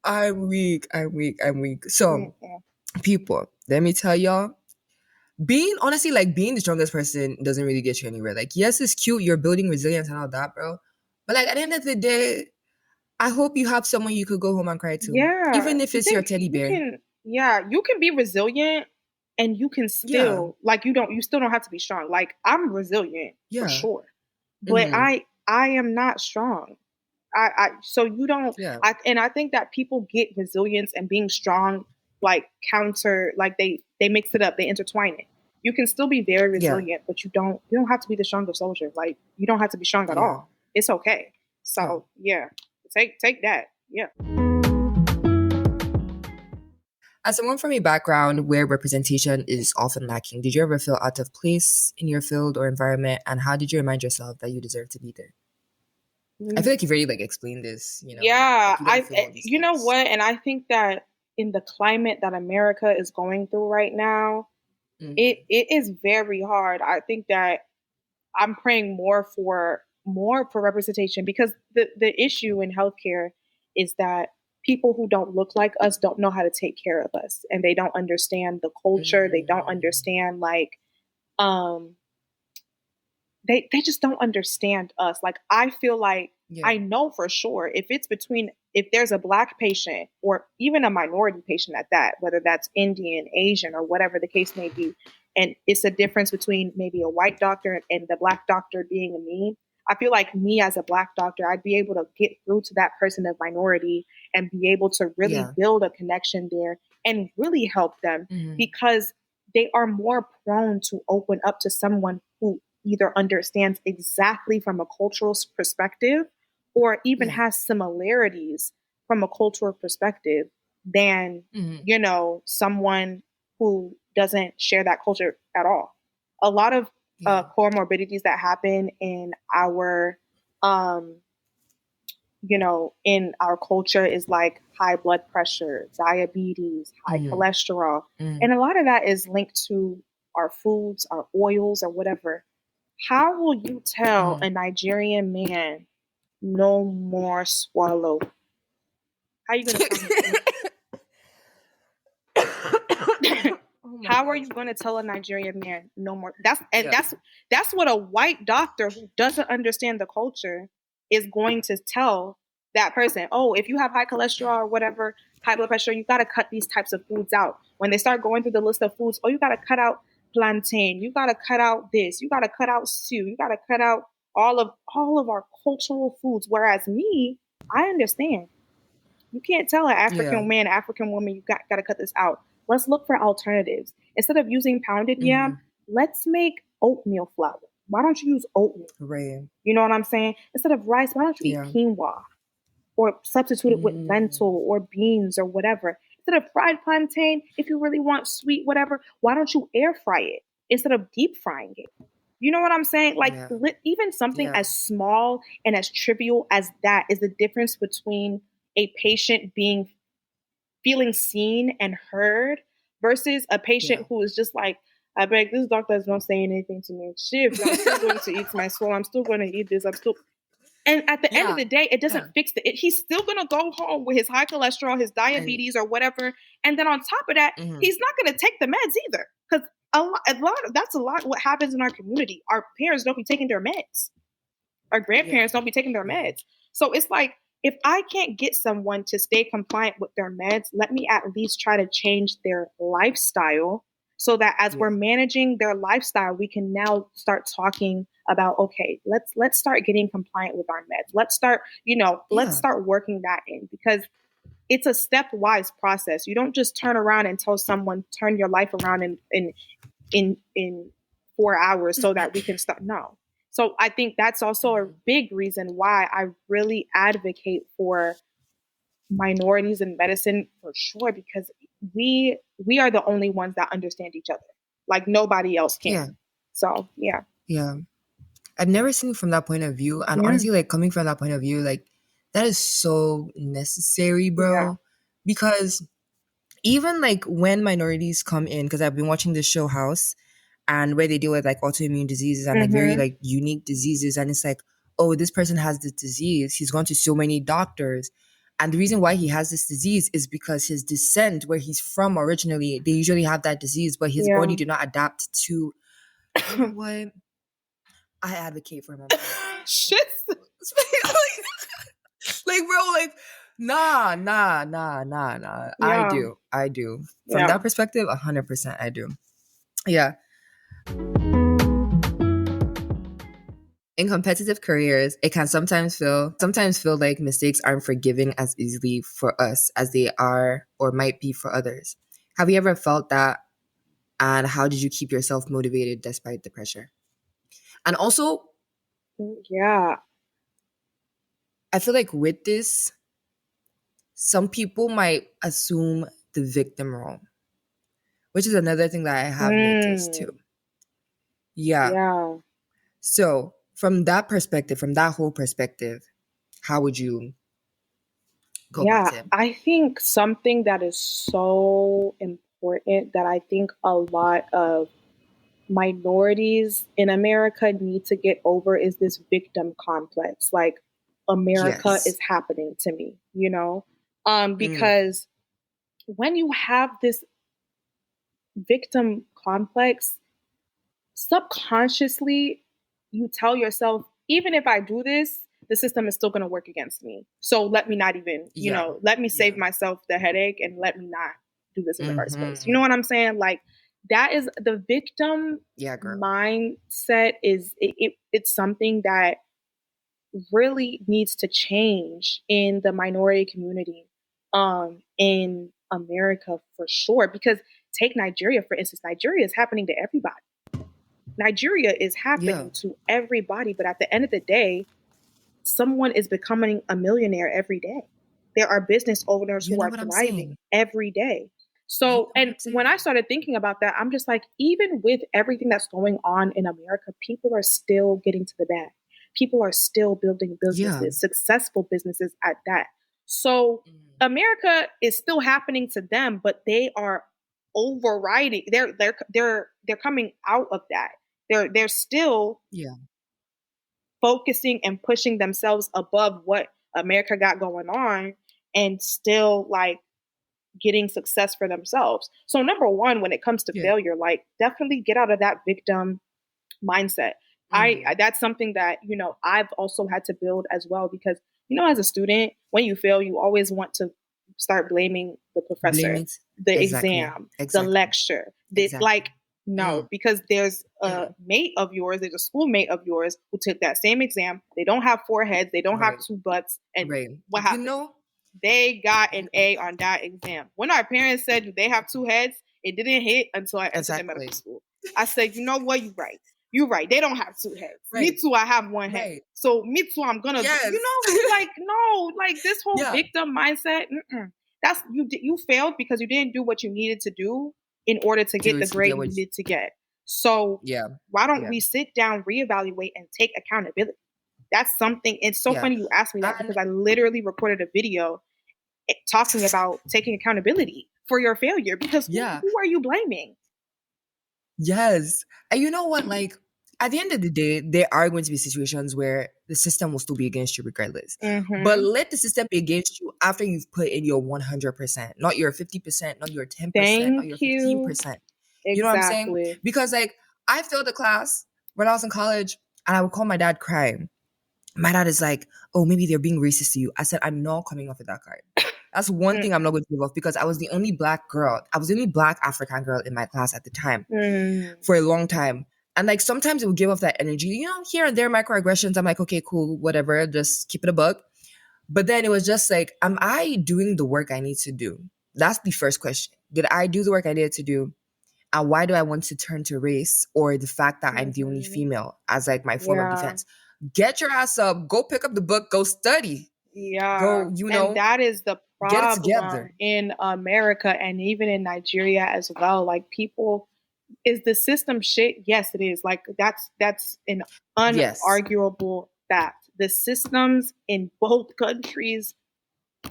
I'm weak. So, people, let me tell y'all. Being the strongest person doesn't really get you anywhere. Like, yes, it's cute. You're building resilience and all that, bro. But at the end of the day, I hope you have someone you could go home and cry to. Yeah. Even if it's your teddy bear. You can be resilient and you can still you still don't have to be strong. Like, I'm resilient for sure. But I am not strong. So you don't and I think that people get resilience and being strong counter, they mix it up, they intertwine it. You can still be very resilient, but you don't have to be the stronger soldier. Like, you don't have to be strong at all. It's okay. So take that. Yeah. As someone from a background where representation is often lacking, did you ever feel out of place in your field or environment? And how did you remind yourself that you deserve to be there? I feel like you've already explained this, Yeah, you know what? And I think that in the climate that America is going through right now, it is very hard. I think that I'm praying more for representation, because the issue in healthcare is that people who don't look like us don't know how to take care of us, and they don't understand the culture. They don't understand they just don't understand us. Like, I feel like I know for sure if there's a Black patient or even a minority patient at that, whether that's Indian, Asian, or whatever the case may be, and it's a difference between maybe a white doctor and the Black doctor being me. I feel like me as a Black doctor, I'd be able to get through to that person of minority and be able to really build a connection there and really help them, because they are more prone to open up to someone who either understands exactly from a cultural perspective or even has similarities from a cultural perspective than, someone who doesn't share that culture at all. A lot of comorbidities that happen in our, in our culture is like high blood pressure, diabetes, high cholesterol. And a lot of that is linked to our foods, our oils, or whatever. How will you tell a Nigerian man no more swallow? How are you going to How are you going to tell a Nigerian man no more? That's what a white doctor who doesn't understand the culture is going to tell that person. Oh, if you have high cholesterol or whatever, high blood pressure, you got to cut these types of foods out. When they start going through the list of foods, you got to cut out plantain, you got to cut out this, you got to cut out stew, you got to cut out all of our cultural foods. Whereas me, I understand. You can't tell an African Yeah. man, African woman, you got to cut this out. Let's look for alternatives. Instead of using pounded yam, let's make oatmeal flour. Why don't you use oatmeal? Right. You know what I'm saying? Instead of rice, why don't you eat quinoa? Or substitute it with lentil or beans or whatever. Instead of fried plantain, if you really want sweet whatever, why don't you air fry it instead of deep frying it? You know what I'm saying? Like even something as small and as trivial as that is the difference between a patient feeling seen and heard versus a patient who is just like, I beg, this doctor is not saying anything to me. Shit, I'm still going to eat my soul. I'm still going to eat this. And at the end of the day, it doesn't fix he's still going to go home with his high cholesterol, his diabetes or whatever. And then on top of that, he's not going to take the meds either. Because that's a lot what happens in our community. Our parents don't be taking their meds. Our grandparents don't be taking their meds. So it's like, if I can't get someone to stay compliant with their meds, let me at least try to change their lifestyle so that as we're managing their lifestyle, we can now start talking about, okay, let's start getting compliant with our meds. Let's start, let's start working that in, because it's a stepwise process. You don't just turn around and tell someone, turn your life around in 4 hours so that we can start. No. So I think that's also a big reason why I really advocate for minorities in medicine for sure, because we are the only ones that understand each other. Like nobody else can. Yeah. So yeah. Yeah. I've never seen it from that point of view. And honestly, like coming from that point of view, like that is so necessary, bro. Yeah. Because even like when minorities come in, because I've been watching this show House, and where they deal with like autoimmune diseases and like very like unique diseases. And it's like, oh, this person has this disease. He's gone to so many doctors. And the reason why he has this disease is because his descent, where he's from originally, they usually have that disease, but his body did not adapt to, you know what? I advocate for him. Shit. like, bro, like, nah. Yeah. I do. From that perspective, 100% I do. Yeah. In competitive careers, it can sometimes feel like mistakes aren't forgiven as easily for us as they are or might be for others. Have you ever felt that? And how did you keep yourself motivated despite the pressure? And also, yeah, I feel like with this, some people might assume the victim role, which is another thing that I have noticed too. Yeah. So from that perspective, from that whole perspective, how would you go about it? I think something that is so important that I think a lot of minorities in America need to get over is this victim complex. Like, America is happening to me, because when you have this victim complex, subconsciously you tell yourself, even if I do this, the system is still going to work against me. So let me not even, let me save myself the headache and let me not do this in the first place. You know what I'm saying? Like, that is the victim mindset is it's something that really needs to change in the minority community in America for sure. Because take Nigeria, for instance. Nigeria is happening to everybody. Nigeria is happening to everybody, but at the end of the day, someone is becoming a millionaire every day. There are business owners who are thriving every day. So, and when I started thinking about that, I'm just like, even with everything that's going on in America, people are still getting to the bag. People are still building businesses, successful businesses at that. So America is still happening to them, but they are overriding. They're coming out of that. They're still focusing and pushing themselves above what America got going on, and still like getting success for themselves. So number one, when it comes to failure, like definitely get out of that victim mindset. That's something that, I've also had to build as well, because, as a student, when you fail, you always want to start blaming the professor, the exam, the lecture, no, because there's a mate of yours, there's a schoolmate of yours who took that same exam. They don't have 4 heads, they don't have 2 butts. And what happened? they got an A on that exam. When our parents said they have two heads, it didn't hit until I entered the medical school. I said, you know what? You're right. You're right. They don't have two heads. Right. Me too, I have one head. So me too, I'm gonna like, no, like this whole victim mindset, that's you failed because you didn't do what you needed to do in order to get the grade you needed to get. So why don't we sit down, reevaluate, and take accountability? That's something. It's so funny you asked me that because I literally recorded a video talking about taking accountability for your failure because who are you blaming? Yes. And you know what? Like, at the end of the day, there are going to be situations where the system will still be against you regardless. But let the system be against you after you've put in your 100%, not your 50%, not your 10%, not your 15%. Exactly. You know what I'm saying? Because, like, I failed a class when I was in college and I would call my dad crying. My dad is like, oh, maybe they're being racist to you. I said, I'm not coming off with that card. That's one thing I'm not going to give off because I was the only black girl. I was the only black African girl in my class at the time for a long time. And like sometimes it would give off that energy, you know, here and there, microaggressions. I'm like, okay, cool, whatever, just keep it a buck. But then it was just like, am I doing the work I need to do? That's the first question. Did I do the work I needed to do? And why do I want to turn to race or the fact that I'm the only female as like my form of defense? Get your ass up, go pick up the book, go study. Yeah. Go, you know. And that is the problem in America and even in Nigeria as well. Like people, is the system shit? Yes, it is. Like that's an unarguable fact. The systems in both countries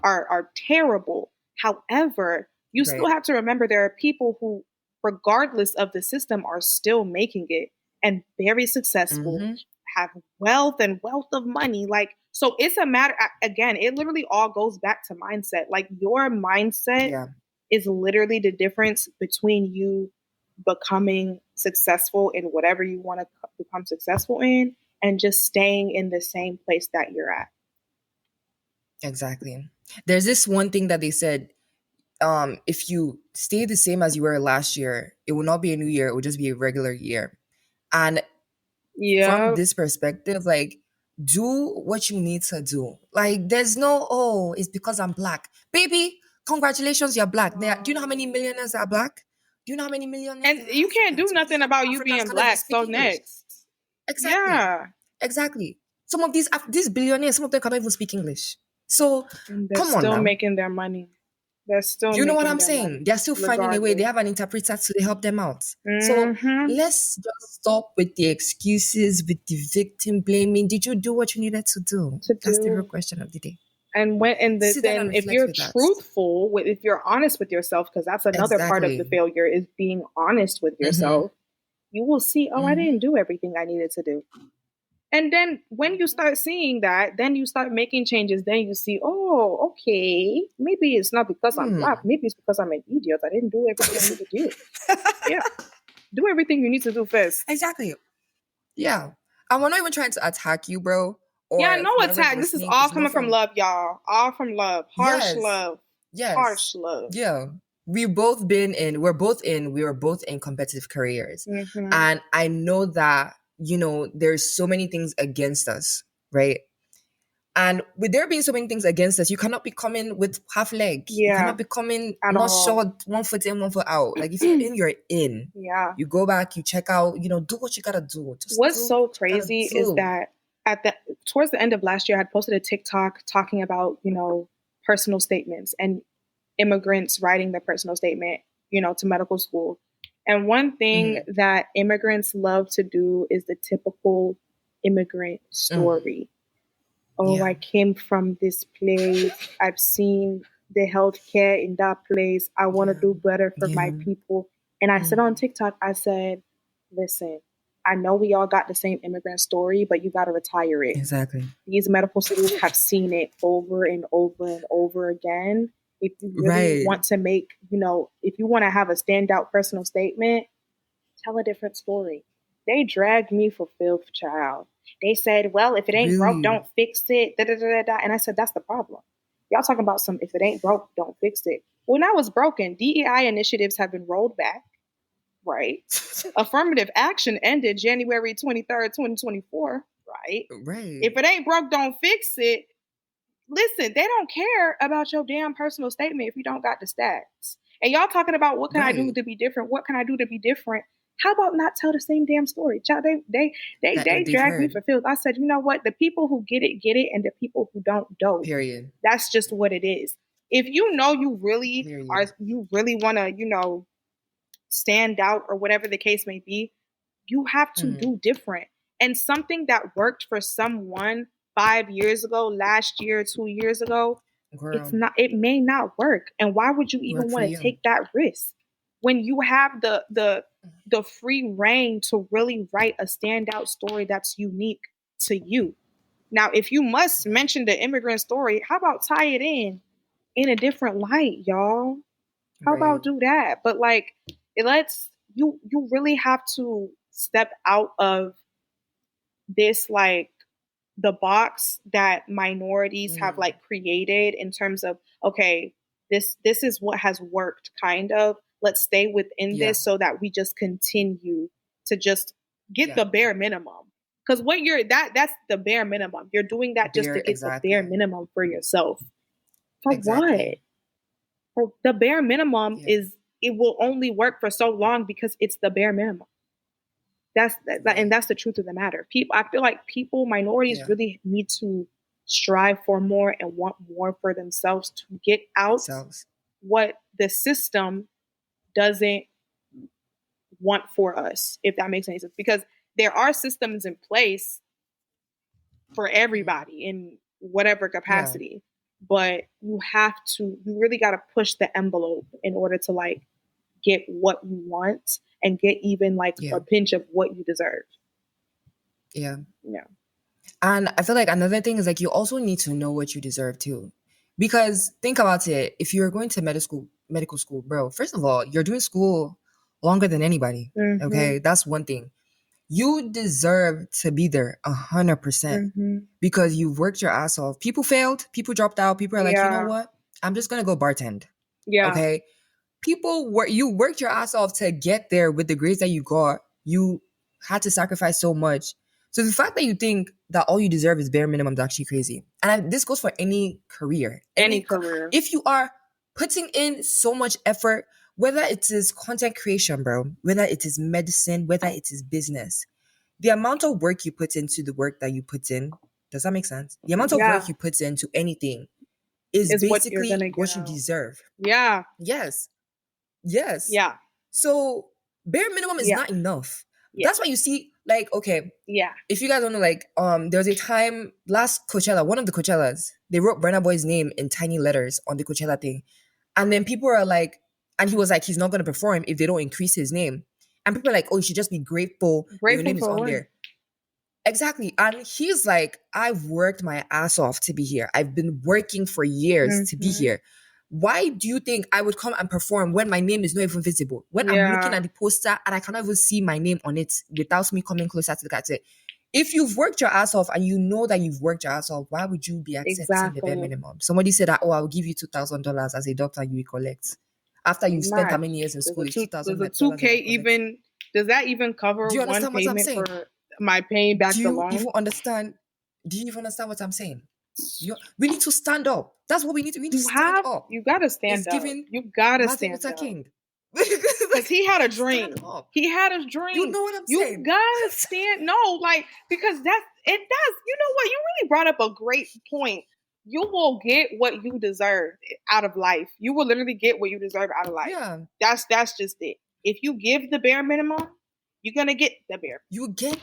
are terrible. However, you still have to remember there are people who, regardless of the system, are still making it and very successful, have wealth of money. Like, so it's a matter, again, it literally all goes back to mindset. Like your mindset is literally the difference between you becoming successful in whatever you want to become successful in and just staying in the same place that you're at. Exactly. There's this one thing that they said, if you stay the same as you were last year, it will not be a new year, it will just be a regular year. And from this perspective, like, do what you need to do. Like, there's no, oh, it's because I'm black. Baby, congratulations, you're black. Do you know how many millionaires are black? Do you know how many millionaires? And you can't do nothing about you being black. So next. Exactly. Yeah. Exactly. Some of these billionaires, some of them cannot even speak English. So, they're still making their money. They're still, you know what I'm saying? They're still finding a way. They have an interpreter to help them out. So let's just stop with the excuses, with the victim blaming. Did you do what you needed to do? That's the real question of the day. And if you're truthful, if you're honest with yourself, because that's another part of the failure is being honest with yourself, you will see, I didn't do everything I needed to do. And then when you start seeing that, then you start making changes. Then you see, oh, okay, maybe it's not because I'm black. Maybe it's because I'm an idiot. I didn't do everything I need to do. Yeah. Do everything you need to do first. Exactly. Yeah. And we're not even trying to attack you, bro. No attack. This is all coming from love, y'all. All from love. Harsh love. Yes. Harsh love. Yeah. We were both in competitive careers. And I know that, you know, there's so many things against us, right? And with there being so many things against us, you cannot be coming with half leg. You cannot be coming not short, 1 foot in, 1 foot out. Like if you're in, you're in. Yeah. You go back, you check out, you know, do what you gotta do. What's so crazy is that towards the end of last year, I had posted a TikTok talking about, you know, personal statements and immigrants writing their personal statement, you know, to medical school. And one thing that immigrants love to do is the typical immigrant story. I came from this place. I've seen the healthcare in that place. I want to do better for my people. And I said on TikTok, I said, listen, I know we all got the same immigrant story, but you got to retire it. Exactly. These medical schools have seen it over and over and over again. If you really want to make, you know, if you want to have a standout personal statement, tell a different story. They dragged me for filth, child. They said, well, if it ain't broke, don't fix it. And I said, that's the problem. Y'all talking about if it ain't broke, don't fix it. When I was broken, DEI initiatives have been rolled back, right? Affirmative action ended January 23rd, 2024, right? Right. If it ain't broke, don't fix it. listen, they don't care about your damn personal statement if you don't got the stats. And y'all talking about what can I do Right. to be different? What can I do to be different? How about not tell the same damn story? Child, they They've dragged me heard. for filth. I said, you know what? The people who get it, and the people who don't. Period. That's just what it is. If you know you really Period. want to, stand out or whatever the case may be, you have to do different. And something that worked for someone 5 years ago, last year, 2 years ago, Girl, it may not work. And why would you even work for want to you. take that risk when you have the free reign to really write a standout story that's unique to you? Now, if you must mention the immigrant story, how about tie it in a different light, y'all? How Right. about do that? But like, it lets you really have to step out of this, like, the box that minorities have like created in terms of, okay, this is what has worked, kind of. Let's stay within this so that we just continue to just get the bare minimum. Because what that's the bare minimum. You're doing that just to get the bare minimum for yourself. For what? For the bare minimum is, it will only work for so long because it's the bare minimum. And that's the truth of the matter. I feel like minorities really need to strive for more and want more for themselves to get out what the system doesn't want for us, if that makes any sense. Because there are systems in place for everybody in whatever capacity, but you really got to push the envelope in order to like get what you want and get even like a pinch of what you deserve. Yeah. Yeah. And I feel like another thing is like you also need to know what you deserve too. Because think about it, if you're going to medical school, bro, first of all, you're doing school longer than anybody. Mm-hmm. Okay. That's one thing. You deserve to be there 100% because you worked your ass off. People failed, people dropped out, people are like, you know what? I'm just gonna go bartend. Yeah. Okay. You worked your ass off to get there with the grades that you got. You had to sacrifice so much. So the fact that you think that all you deserve is bare minimum is actually crazy. And this goes for any career. Any career. If you are putting in so much effort, whether it is content creation, bro, whether it is medicine, whether it is business, the amount of work you put into the work that you put in, does that make sense? The amount of work you put into anything is basically what you deserve. Yeah. Yes. Yeah. So bare minimum is not enough. Yeah. That's why you see, like, okay. Yeah. If you guys don't know, like, there was a time last Coachella, one of the Coachellas, they wrote Burna Boy's name in tiny letters on the Coachella thing. And then people are like, and he was like, he's not going to perform if they don't increase his name. And people are like, oh, you should just be grateful your name is on there. Exactly. And he's like, I've worked my ass off to be here. I've been working for years to be here. Why do you think I would come and perform when my name is not even visible? When I'm looking at the poster and I cannot even see my name on it without me coming closer to look at it? If you've worked your ass off and you know that you've worked your ass off, why would you be accepting the bare minimum? Somebody said that, oh, I'll give you $2,000 as a doctor you will collect. After you've spent how many years in school? It's $2,000. Does the 2K even, does that even cover one payment for my paying back the loan? Do you understand what I'm saying? We need to stand up. That's what we need to. We need to stand up. You gotta stand up. You gotta stand up. King. Because he had a dream. He had a dream. You know what I'm saying? You gotta stand. No, like, because it does. You know what? You really brought up a great point. You will get what you deserve out of life. You will literally get what you deserve out of life. Yeah. That's just it. If you give the bare minimum, you're gonna get the bare. You get.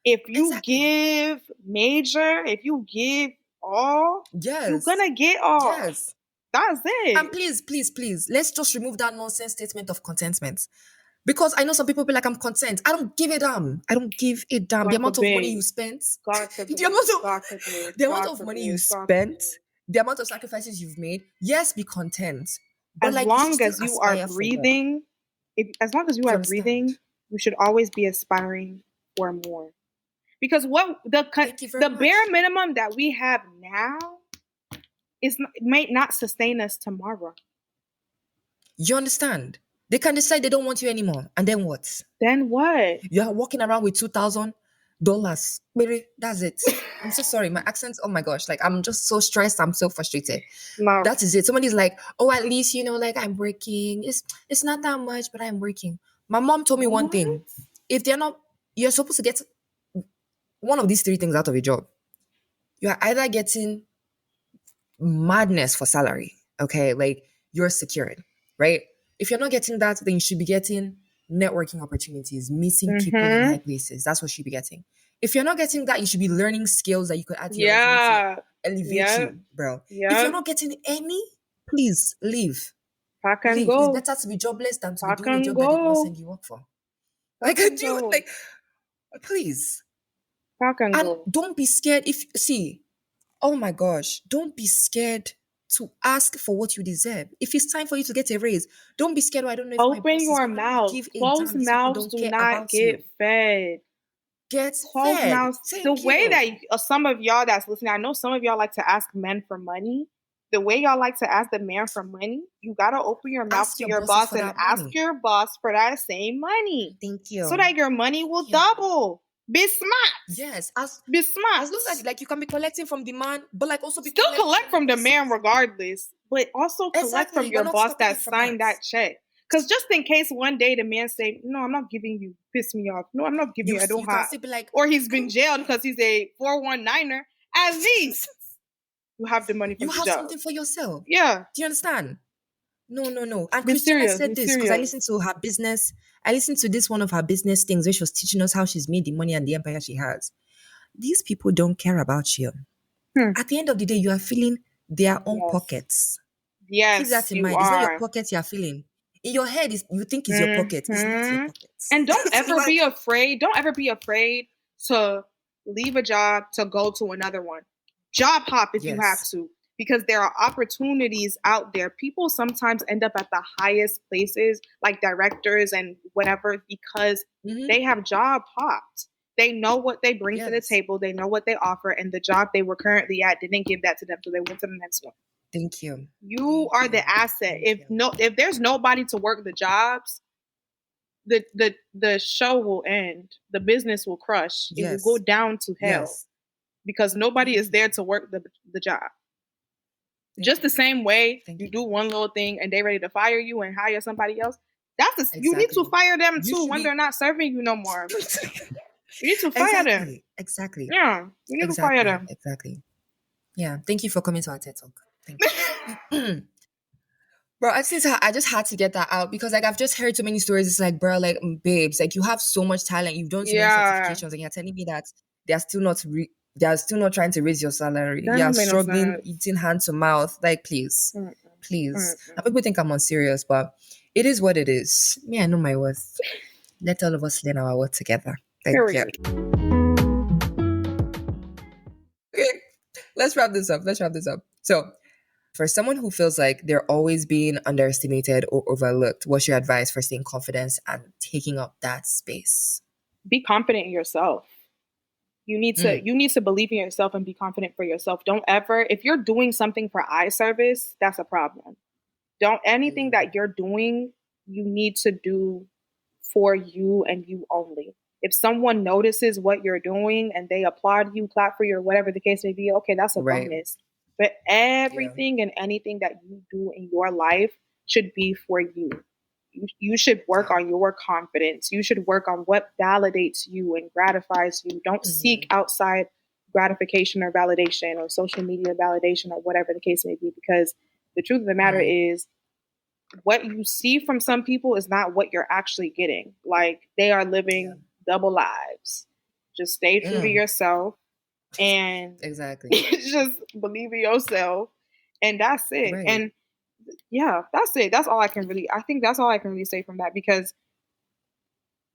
If you give major, if you give all, you're gonna get all. Yes. That's it. And please, let's just remove that nonsense statement of contentment. Because I know some people be like, I'm content. I don't give a damn. The amount of money you spent. The amount of money you spent. The amount of sacrifices you've made. Yes, be content. But as long as you are breathing, you should always be aspiring for more. Because what the bare minimum that we have now might not sustain us tomorrow. You understand? They can decide they don't want you anymore. And then what? Then what? You're walking around with 2,000. dollars. Baby, that's it. I'm so sorry. My accents, oh my gosh. Like, I'm just so stressed. I'm so frustrated. No. That is it. Somebody's like, oh, at least, like I'm working. It's not that much, but I'm working. My mom told me one thing. If they're not, you're supposed to get one of these three things out of a job. You're either getting madness for salary, okay? Like, you're secured, right? If you're not getting that, then you should be getting networking opportunities, meeting people in high places. That's what you should be getting. If you're not getting that, you should be learning skills that you could add to your resume to elevate you, bro. If you're not getting any, please leave. Pack and Leave. go. It's better to be jobless than to Pack be doing a and job that they will not go. send you work for. Pack Like, I and do, go. like, please. Pack and And go. don't be scared oh my gosh, don't be scared to ask for what you deserve. If it's time for you to get a raise, don't be scared. I don't know if my Open boss is your going to mouth. give a Closed damn. These people mouths don't do care not about get you. fed. Get Closed fed. mouths. Thank The you. way that some of y'all that's listening, I know some of y'all like to ask men for money. The way y'all like to ask the man for money, you gotta open your mouth Ask to your your bosses boss for and that ask money. your boss for that same money. Thank you. So that your money will Yeah. double. Be smart. Yes, Be smart. as long as like you can be collecting from the man, but like also be Still collecting collect from the man regardless, but also collect Exactly. from your We're not boss stopping that it from signed that. that check. Because just in case one day the man say, "No, I'm not giving you," piss me off. No, I'm not giving you. I don't you can have. still be like, Or he's been jailed because he's a 419er. At least you have the money from you the have job. something for yourself. Yeah. Do you understand? No. And Be Christina serious, said be this because I serious. listened to her business. I listened to this one of her business things where she was teaching us how she's made the money and the empire she has. These people don't care about you. At the end of the day, you are filling their own pockets. Yes, Keep that in you mind. are. It's not your pockets you are filling. In your head, you think it's your pocket. It's not your pockets. And don't ever be afraid. Don't ever be afraid to leave a job to go to another one. Job hop if you have to. Because there are opportunities out there. People sometimes end up at the highest places, like directors and whatever, because they have job hopped. They know what they bring to the table. They know what they offer. And the job they were currently at didn't give that to them. So they went to the next one. Thank you. You are the asset. If there's nobody to work the jobs, the show will end. The business will crush. It will go down to hell because nobody is there to work the job. Just the same way you do one little thing and they ready to fire you and hire somebody else. You need to fire them too when they're not serving you no more. You need to fire them. Exactly. Yeah, you need to fire them. Exactly. Yeah. Thank you for coming to our TED Talk. Thank you. Bro, I just had to get that out because like I've just heard so many stories. It's like, bro, like babes, like you have so much talent, you've done so many certifications, and you're telling me that they're still not trying to raise your salary. You're struggling, eating hand to mouth. Like, please. And people think I'm unserious, but it is what it is. Me, I know my worth. Let all of us learn our worth together. Thank you. Okay, let's wrap this up. So, for someone who feels like they're always being underestimated or overlooked, what's your advice for staying confident and taking up that space? Be confident in yourself. You need to believe in yourself and be confident for yourself. Don't ever, if you're doing something for eye service, that's a problem. Anything that you're doing, you need to do for you and you only. If someone notices what you're doing and they applaud you, clap for you, or whatever the case may be, okay, that's a bonus. But everything and anything that you do in your life should be for you. You should work on your confidence. You should work on what validates you and gratifies you. Don't seek outside gratification or validation or social media validation or whatever the case may be, because the truth of the matter is what you see from some people is not what you're actually getting. Like, they are living double lives. Just stay true to yourself and just believe in yourself, and that's it. And yeah, that's it. That's all I can really say from that, because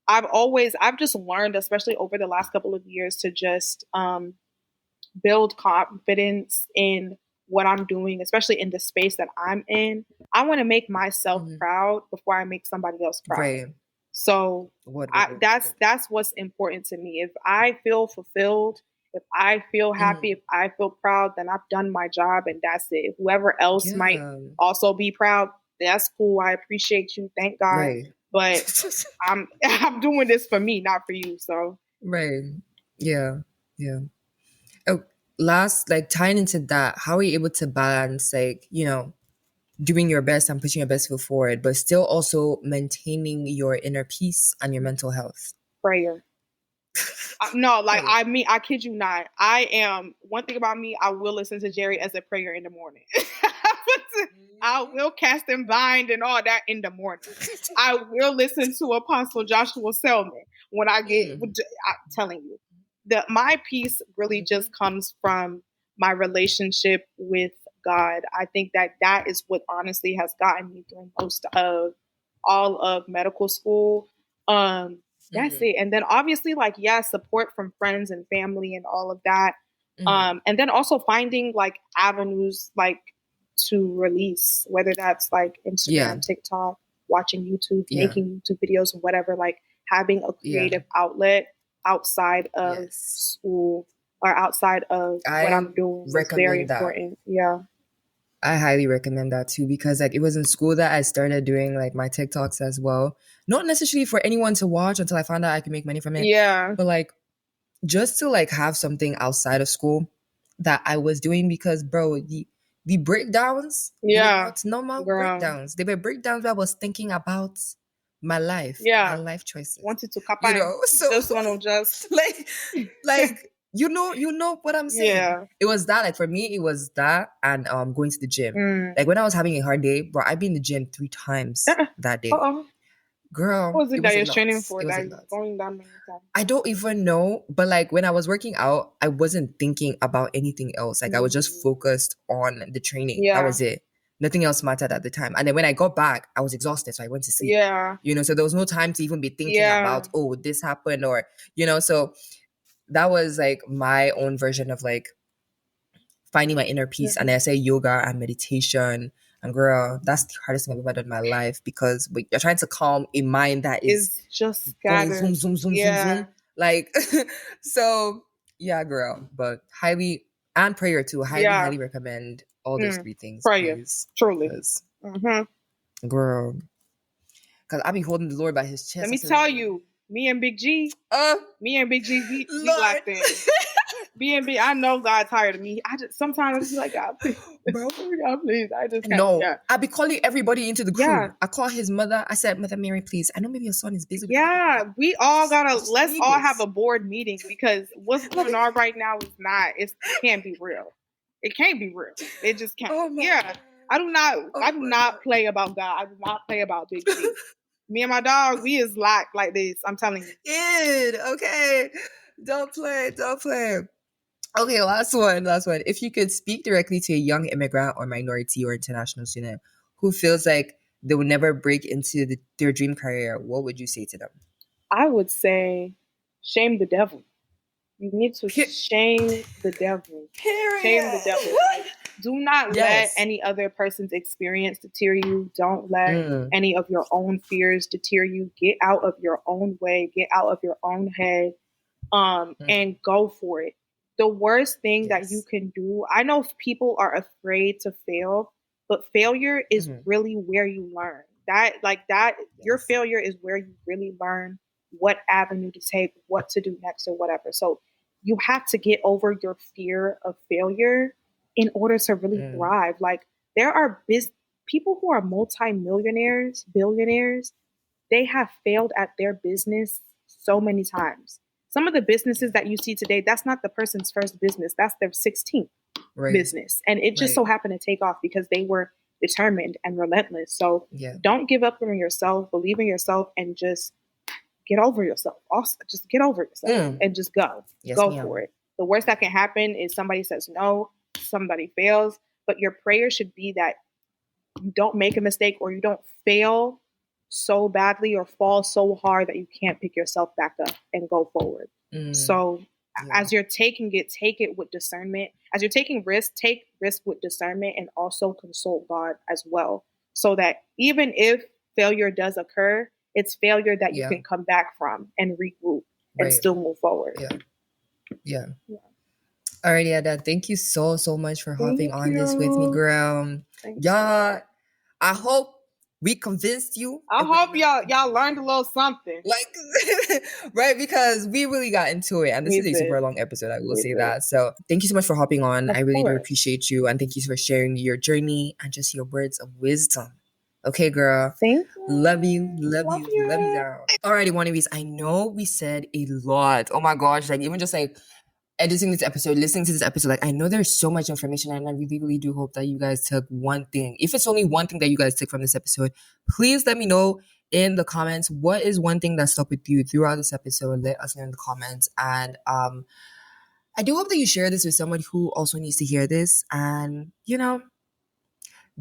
I've just learned, especially over the last couple of years, to just build confidence in what I'm doing, especially in the space that I'm in. I want to make myself proud before I make somebody else proud. So that's what's important to me. If I feel fulfilled, if I feel happy, if I feel proud, then I've done my job, and that's it. Whoever else might also be proud, that's cool. I appreciate you. Thank God. But I'm doing this for me, not for you. So Yeah. Yeah. Oh, last, like tying into that, how are you able to balance, like, doing your best and pushing your best foot forward, but still also maintaining your inner peace and your mental health? Prayer. No, like Prayer. I kid you not. I am one thing about me. I will listen to Jerry as a prayer in the morning. I will cast and bind and all that in the morning. I will listen to Apostle Joshua Selman when I get. I'm telling you, my peace really just comes from my relationship with God. I think that is what honestly has gotten me through most of all of medical school. That's it. And then obviously, like, support from friends and family and all of that. And then also finding like avenues like to release, whether that's like Instagram, TikTok, watching YouTube, making YouTube videos, and whatever, like having a creative outlet outside of school or outside of what I'm doing is very important. Yeah. I highly recommend that too, because like it was in school that I started doing like my TikToks as well. Not necessarily for anyone to watch until I found out I could make money from it. Yeah. But like just to like have something outside of school that I was doing, because bro, the breakdowns, it's normal breakdowns. They were breakdowns where I was thinking about my life, my life choices. Wanted to so just want to just like you know what I'm saying. Yeah. It was that, like for me, it was that and going to the gym. Like when I was having a hard day, bro, I'd be in the gym 3 times that day. Girl, what was it that you're nuts. training for? It was That nuts. going down many times? I don't even know, but like when I was working out, I wasn't thinking about anything else. Like I was just focused on the training. Yeah. That was it. Nothing else mattered at the time. And then when I got back, I was exhausted, so I went to sleep. Yeah. So there was no time to even be thinking about, oh, this happened, or so that was like my own version of like finding my inner peace. And I say yoga and meditation. And girl, that's the hardest thing I've ever done in my life, because you're trying to calm a mind that is just going scattered. zoom, zoom. Like, so yeah, girl. But highly, and prayer too. Highly recommend all those 3 things. Prayer, please. truly. Girl. Because I be holding the Lord by his chest. Let me tell you, me and Big G, we locked in. B&B, I know God tired of me. Sometimes I just be like, God, please, bro, God, please. I just can't. No, I be calling everybody into the crew. I call his mother. I said, Mother Mary, please. I know maybe your son is busy. We all let's all have a board meeting, because what's going on right now is it can't be real. It can't be real. It just can't. God. I do not play about God. I do not play about Big G. Me and my dog, we is locked like this. I'm telling you. Okay. Don't play. Okay, last one. If you could speak directly to a young immigrant or minority or international student who feels like they will never break into their dream career, what would you say to them? I would say, shame the devil. You need to shame the devil. Period. Shame the devil. Like, do not let any other person's experience deter you. Don't let any of your own fears deter you. Get out of your own way. Get out of your own head. And go for it. The worst thing that you can do, I know people are afraid to fail, but failure is really where you learn. Your failure is where you really learn what avenue to take, what to do next, or whatever. So you have to get over your fear of failure in order to really thrive. Like, there are people who are multimillionaires, billionaires, they have failed at their business so many times. Some of the businesses that you see today, that's not the person's first business. That's their 16th business. And it just so happened to take off because they were determined and relentless. So don't give up on yourself, believe in yourself, and just get over yourself. Also, just get over yourself and just go. Go for it. The worst that can happen is somebody says no, somebody fails, but your prayer should be that you don't make a mistake or you don't fail so badly or fall so hard that you can't pick yourself back up and go forward. So as you're taking it, take it with discernment. As you're taking risks, take risk with discernment, and also consult God as well. So that even if failure does occur, it's failure that you can come back from and regroup and still move forward. Yeah. Alrighty, Ada, thank you so much for hopping on this with me, girl. Thank you. I hope We convinced you. I hope y'all learned a little something. Like, right? Because we really got into it. And this is a super long episode, I will say that. So thank you so much for hopping on. I really do appreciate you. And thank you for sharing your journey and just your words of wisdom. Okay, girl. Thank you. Love you, girl. Alrighty, wannabes. I know we said a lot. Oh my gosh. Like, even just like editing this episode, listening to this episode, like I know there's so much information, and I really, really do hope that you guys took one thing. If it's only one thing that you guys took from this episode, please let me know in the comments what is one thing that stuck with you throughout this episode. Let us know in the comments. And I do hope that you share this with someone who also needs to hear this. And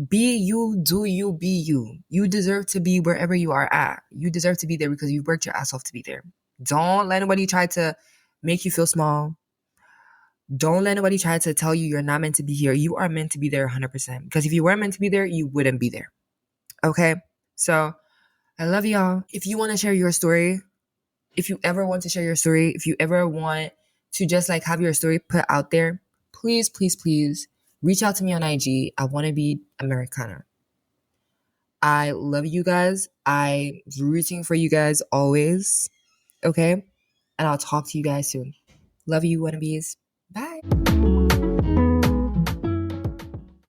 be you, do you, be you. You deserve to be wherever you are at. You deserve to be there because you've worked your ass off to be there. Don't let anybody try to make you feel small. Don't let anybody try to tell you you're not meant to be here. You are meant to be there 100%. Because if you weren't meant to be there, you wouldn't be there. Okay? So, I love y'all. If you want to share your story, if you ever want to share your story, if you ever want to just like have your story put out there, please, please, please reach out to me on IG. I want to be Americana. I love you guys. I'm rooting for you guys always. Okay? And I'll talk to you guys soon. Love you, wannabes. Bye.